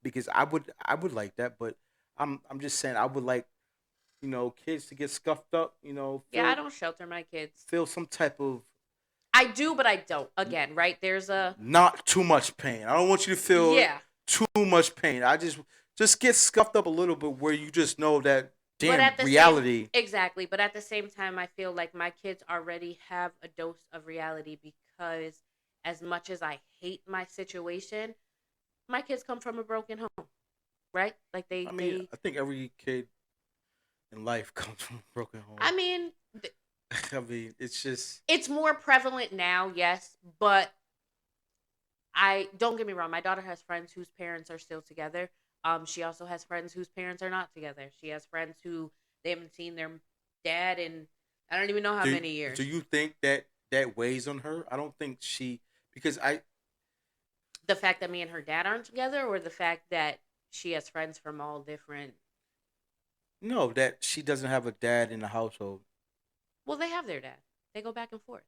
Speaker 1: because I would like that, but I'm just saying I would like kids to get scuffed up,
Speaker 3: Yeah, I don't shelter my kids.
Speaker 1: feel some type of
Speaker 3: I do, but I don't. Again, right? There's a
Speaker 1: not too much pain. I don't want you to feel
Speaker 3: yeah.
Speaker 1: too much pain. I just get scuffed up a little bit where you just know that
Speaker 3: But
Speaker 1: damn
Speaker 3: at the same
Speaker 1: reality.
Speaker 3: exactly, but at the same time I feel like my kids already have a dose of reality because as much as I hate my situation, my kids come from a broken home, right? Like
Speaker 1: I mean, I think every kid in life comes from a broken home.
Speaker 3: I mean,
Speaker 1: I mean, it's just
Speaker 3: it's more prevalent now, yes, but I don't get me wrong. My daughter has friends whose parents are still together. She also has friends whose parents are not together. She has friends who they haven't seen their dad in I don't even know how many years.
Speaker 1: do you think that weighs on her? I don't think she because I
Speaker 3: The fact that me and her dad aren't together, or the fact that she has friends from all different.
Speaker 1: know that she doesn't have a dad in the household.
Speaker 3: Well, they have their dad. They go back and forth.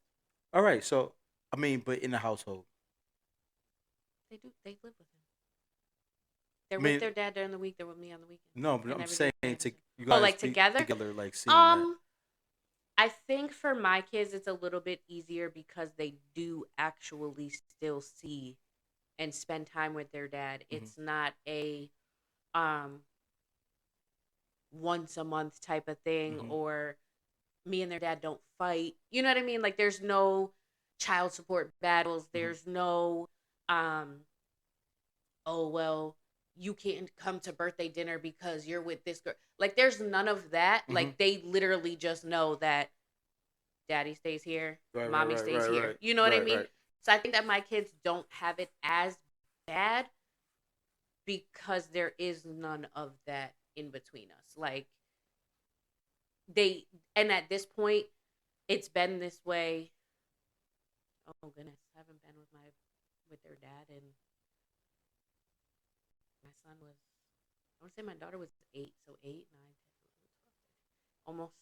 Speaker 1: All right, so I mean, but in the household,
Speaker 3: They do. They live with him. They're
Speaker 1: I
Speaker 3: with
Speaker 1: mean,
Speaker 3: their dad during the week. They're with me on the weekend.
Speaker 1: no, but
Speaker 3: They
Speaker 1: I'm
Speaker 3: never do
Speaker 1: saying to
Speaker 3: anything.
Speaker 1: you
Speaker 3: Oh,
Speaker 1: guys
Speaker 3: like
Speaker 1: be
Speaker 3: together?
Speaker 1: together, like seeing that.
Speaker 3: Um, I think for my kids, it's a little bit easier because they do actually still see and spend time with their dad.
Speaker 1: Mm-hmm.
Speaker 3: It's not a um once a month type of thing,
Speaker 1: Mm-hmm.
Speaker 3: or me and their dad don't fight. You know what I mean? Like there's no child support battles.
Speaker 1: Mm-hmm.
Speaker 3: There's no um oh well, you can't come to birthday dinner because you're with this girl. Like there's none of that.
Speaker 1: Mm-hmm.
Speaker 3: Like they literally just know that daddy stays here,
Speaker 1: Right, right,
Speaker 3: mommy
Speaker 1: right,
Speaker 3: stays
Speaker 1: right,
Speaker 3: here.
Speaker 1: right,
Speaker 3: You know what I
Speaker 1: right,
Speaker 3: mean?
Speaker 1: right.
Speaker 3: So I think that my kids don't have it as bad because there is none of that in between us. Like they and at this point it's been this way. Oh goodness, I haven't been with their dad, and my son was, I want to say my daughter was 8, so 8, 9, 10, almost,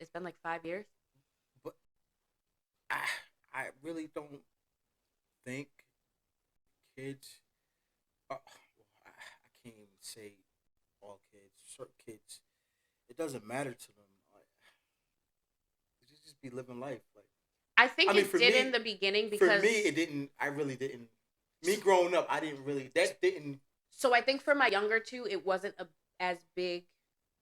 Speaker 3: it's been like 5 years.
Speaker 1: But I, I really don't think kids. Well, I can't even say all kids. Certain kids, it doesn't matter to them. Like, they just be living life. Like,
Speaker 3: I
Speaker 1: I
Speaker 3: think
Speaker 1: mean,
Speaker 3: it did in the beginning
Speaker 1: for
Speaker 3: because
Speaker 1: me, it didn't. I really didn't. Me growing up, I didn't really. That didn't.
Speaker 3: so I think for my younger two it wasn't as big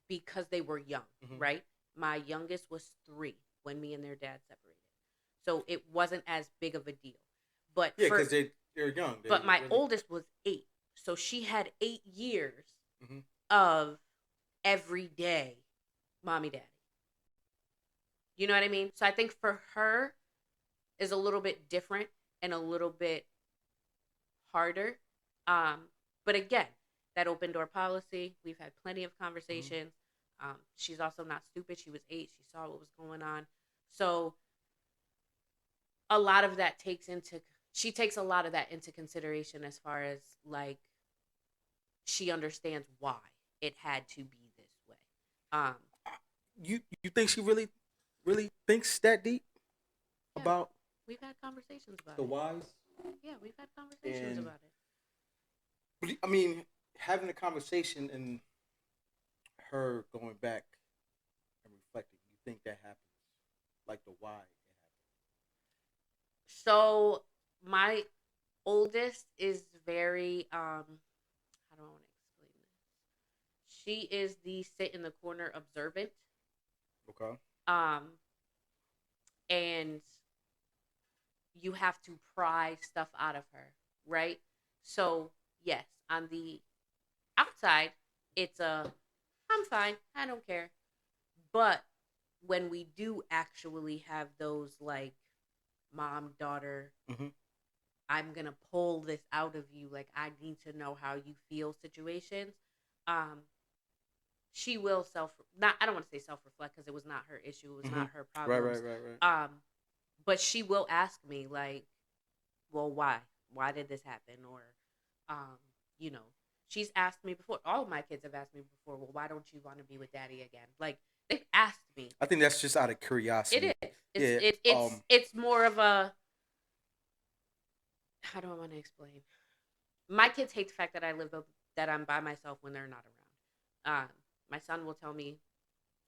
Speaker 3: because they were young,
Speaker 1: Mm-hmm.
Speaker 3: right? My youngest was 3 when me and their dad separated, so it wasn't as big of a deal. But
Speaker 1: Yeah, because they're young. They
Speaker 3: but my
Speaker 1: really.
Speaker 3: oldest was 8, so she had 8 years
Speaker 1: Mm-hmm.
Speaker 3: of every day mommy daddy. You know what I mean? So I think for her is a little bit different and a little bit harder. Um, but again, that open door policy, we've had plenty of
Speaker 1: Mm-hmm.
Speaker 3: conversations. She's also not stupid. She was 8. She saw what was going on. So a lot of that she takes a lot of that into consideration as far as like she understands why it had to be this way. Um,
Speaker 1: You think she really thinks that deep
Speaker 3: yeah,
Speaker 1: about
Speaker 3: we've had conversations about
Speaker 1: the
Speaker 3: it.
Speaker 1: whys?
Speaker 3: Yeah, we've had conversations
Speaker 1: And
Speaker 3: about it.
Speaker 1: I mean, having a conversation and her going back and reflecting, you think that happens? Like the why it
Speaker 3: So my oldest is very how do I want to explain this? She is the sit in the corner observant.
Speaker 1: happened.
Speaker 3: Um and you have to pry stuff out of her, right? So, yes, on the outside, it's a I'm fine, I don't care. But when we do actually have those like mom daughter,
Speaker 1: Okay. Mm-hmm.
Speaker 3: I'm gonna pull this out of you, like I need to know how you feel situations. Um, she will not I don't want to say self reflect because it was not her issue, it was
Speaker 1: Mm-hmm.
Speaker 3: not her
Speaker 1: Right, right,
Speaker 3: problems.
Speaker 1: right, right.
Speaker 3: Um, but she will ask me like, well, why did this happen, or um, you know, she's asked me before. All of my kids have asked me before, well, why don't you want to be with daddy again? Like they've asked me.
Speaker 1: I think that's just out of
Speaker 3: It
Speaker 1: curiosity.
Speaker 3: is.
Speaker 1: Yeah.
Speaker 3: It's more of a, how do I want to explain? My kids hate the fact that that I'm by myself when they're not around. My son will tell me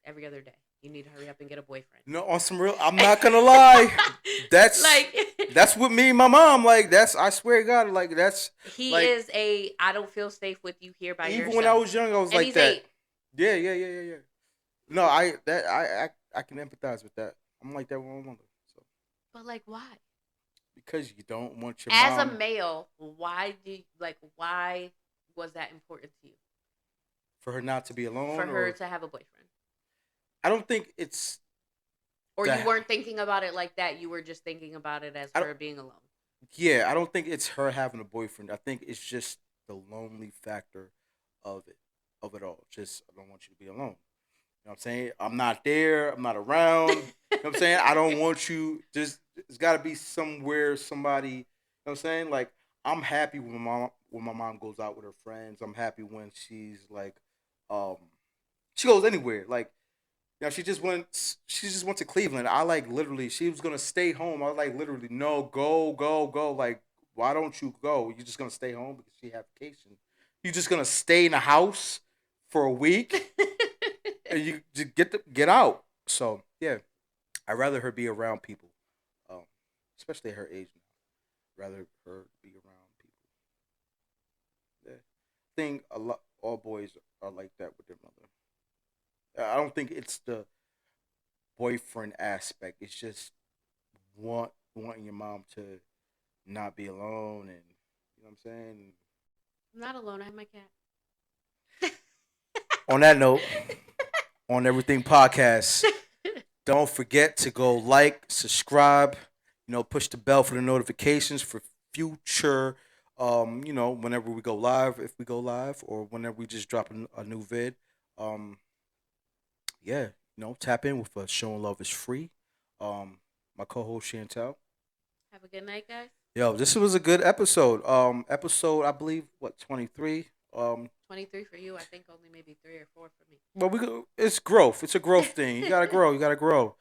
Speaker 3: every other day, "You need to hurry up and get a boyfriend."
Speaker 1: No, on some real. I'm not gonna lie. That's
Speaker 3: Like
Speaker 1: that's with me and my mom. Like that's. I swear to God. Like that's
Speaker 3: he
Speaker 1: like
Speaker 3: is a I don't feel safe with you here by
Speaker 1: even when I
Speaker 3: yourself,
Speaker 1: was young, I was
Speaker 3: and
Speaker 1: like
Speaker 3: he's
Speaker 1: that.
Speaker 3: 8.
Speaker 1: Yeah, yeah, yeah, yeah, yeah. No, I can empathize with that. I'm like that with my mother. So
Speaker 3: But like, why?
Speaker 1: because you don't want your
Speaker 3: As a
Speaker 1: mom
Speaker 3: male, why was that important to you
Speaker 1: for her not to be
Speaker 3: for
Speaker 1: alone,
Speaker 3: her
Speaker 1: or
Speaker 3: to have a boyfriend?
Speaker 1: I don't think it's
Speaker 3: Or you
Speaker 1: that.
Speaker 3: weren't thinking about it like that, you were just thinking about it as
Speaker 1: I don't.
Speaker 3: her being alone.
Speaker 1: Yeah, I don't think it's her having a boyfriend. I think it's just the lonely factor of it all. Just I don't want you to be alone. You know what I'm saying? I'm not there. I'm not around. You know what I'm saying? I don't want you. Just it's got to be somewhere, somebody. You know what I'm saying? Like I'm happy when my mom goes out with her friends. I'm happy when she's like, um, she goes anywhere. Like You know, she just went. She just went to Cleveland. I like literally. She was gonna stay home. I was like literally, no, go, go, go. Like, why don't you go? You just gonna stay home because she had vacation. You just gonna stay in the house for a week and you just get out. So yeah, I'd rather her be around people, um, especially at her age now. Rather her be around people. Yeah, I think a lot all boys are like that with their mother. I don't think it's the boyfriend aspect. It's just wanting your mom to not be alone, and you know what I'm saying.
Speaker 3: I'm not alone. I have my cat.
Speaker 1: On that note, on everything podcast, don't forget to go like, subscribe, push the bell for the notifications for future. Whenever we go live, if we go live, or whenever we just drop a new vid. Um, yeah, tap in with us. Showing love is free. My co-host Chantel.
Speaker 3: Have a good night, guys.
Speaker 1: Yo, this was a good episode. Episode I believe 23.
Speaker 3: 23 for you. I think only maybe 3 or 4 for me.
Speaker 1: Well, it's growth. It's a growth thing. You gotta grow. You gotta grow. You know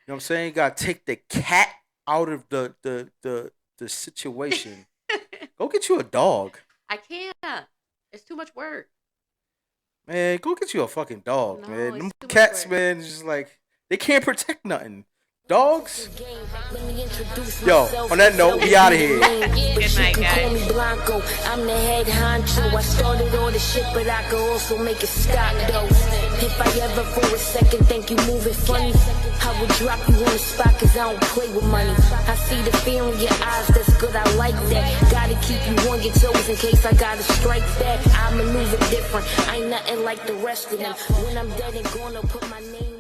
Speaker 1: what I'm saying? You gotta take the cat out of the situation. Go get you a dog.
Speaker 3: I can't. It's too much work.
Speaker 1: Man, go get you a fucking dog,
Speaker 3: No,
Speaker 1: man.
Speaker 3: it's
Speaker 1: Them
Speaker 3: too much
Speaker 1: cats,
Speaker 3: work.
Speaker 1: man, just like they can't protect nothing. Dogs. Yo, on that note, we out of here.
Speaker 3: Good night, guys.
Speaker 2: Call me Blanco, I'm the head honcho. I started all the shit, but I could also make it stop though. If I ever for a second think you moving funny, I would drop you on the spot cause I don't play with money. I see the fear in your eyes, that's good, I like that. Gotta keep you on your toes in case I gotta strike back. I maneuver different, I ain't nothing like the rest of them. When I'm dead and gone, I'll put my name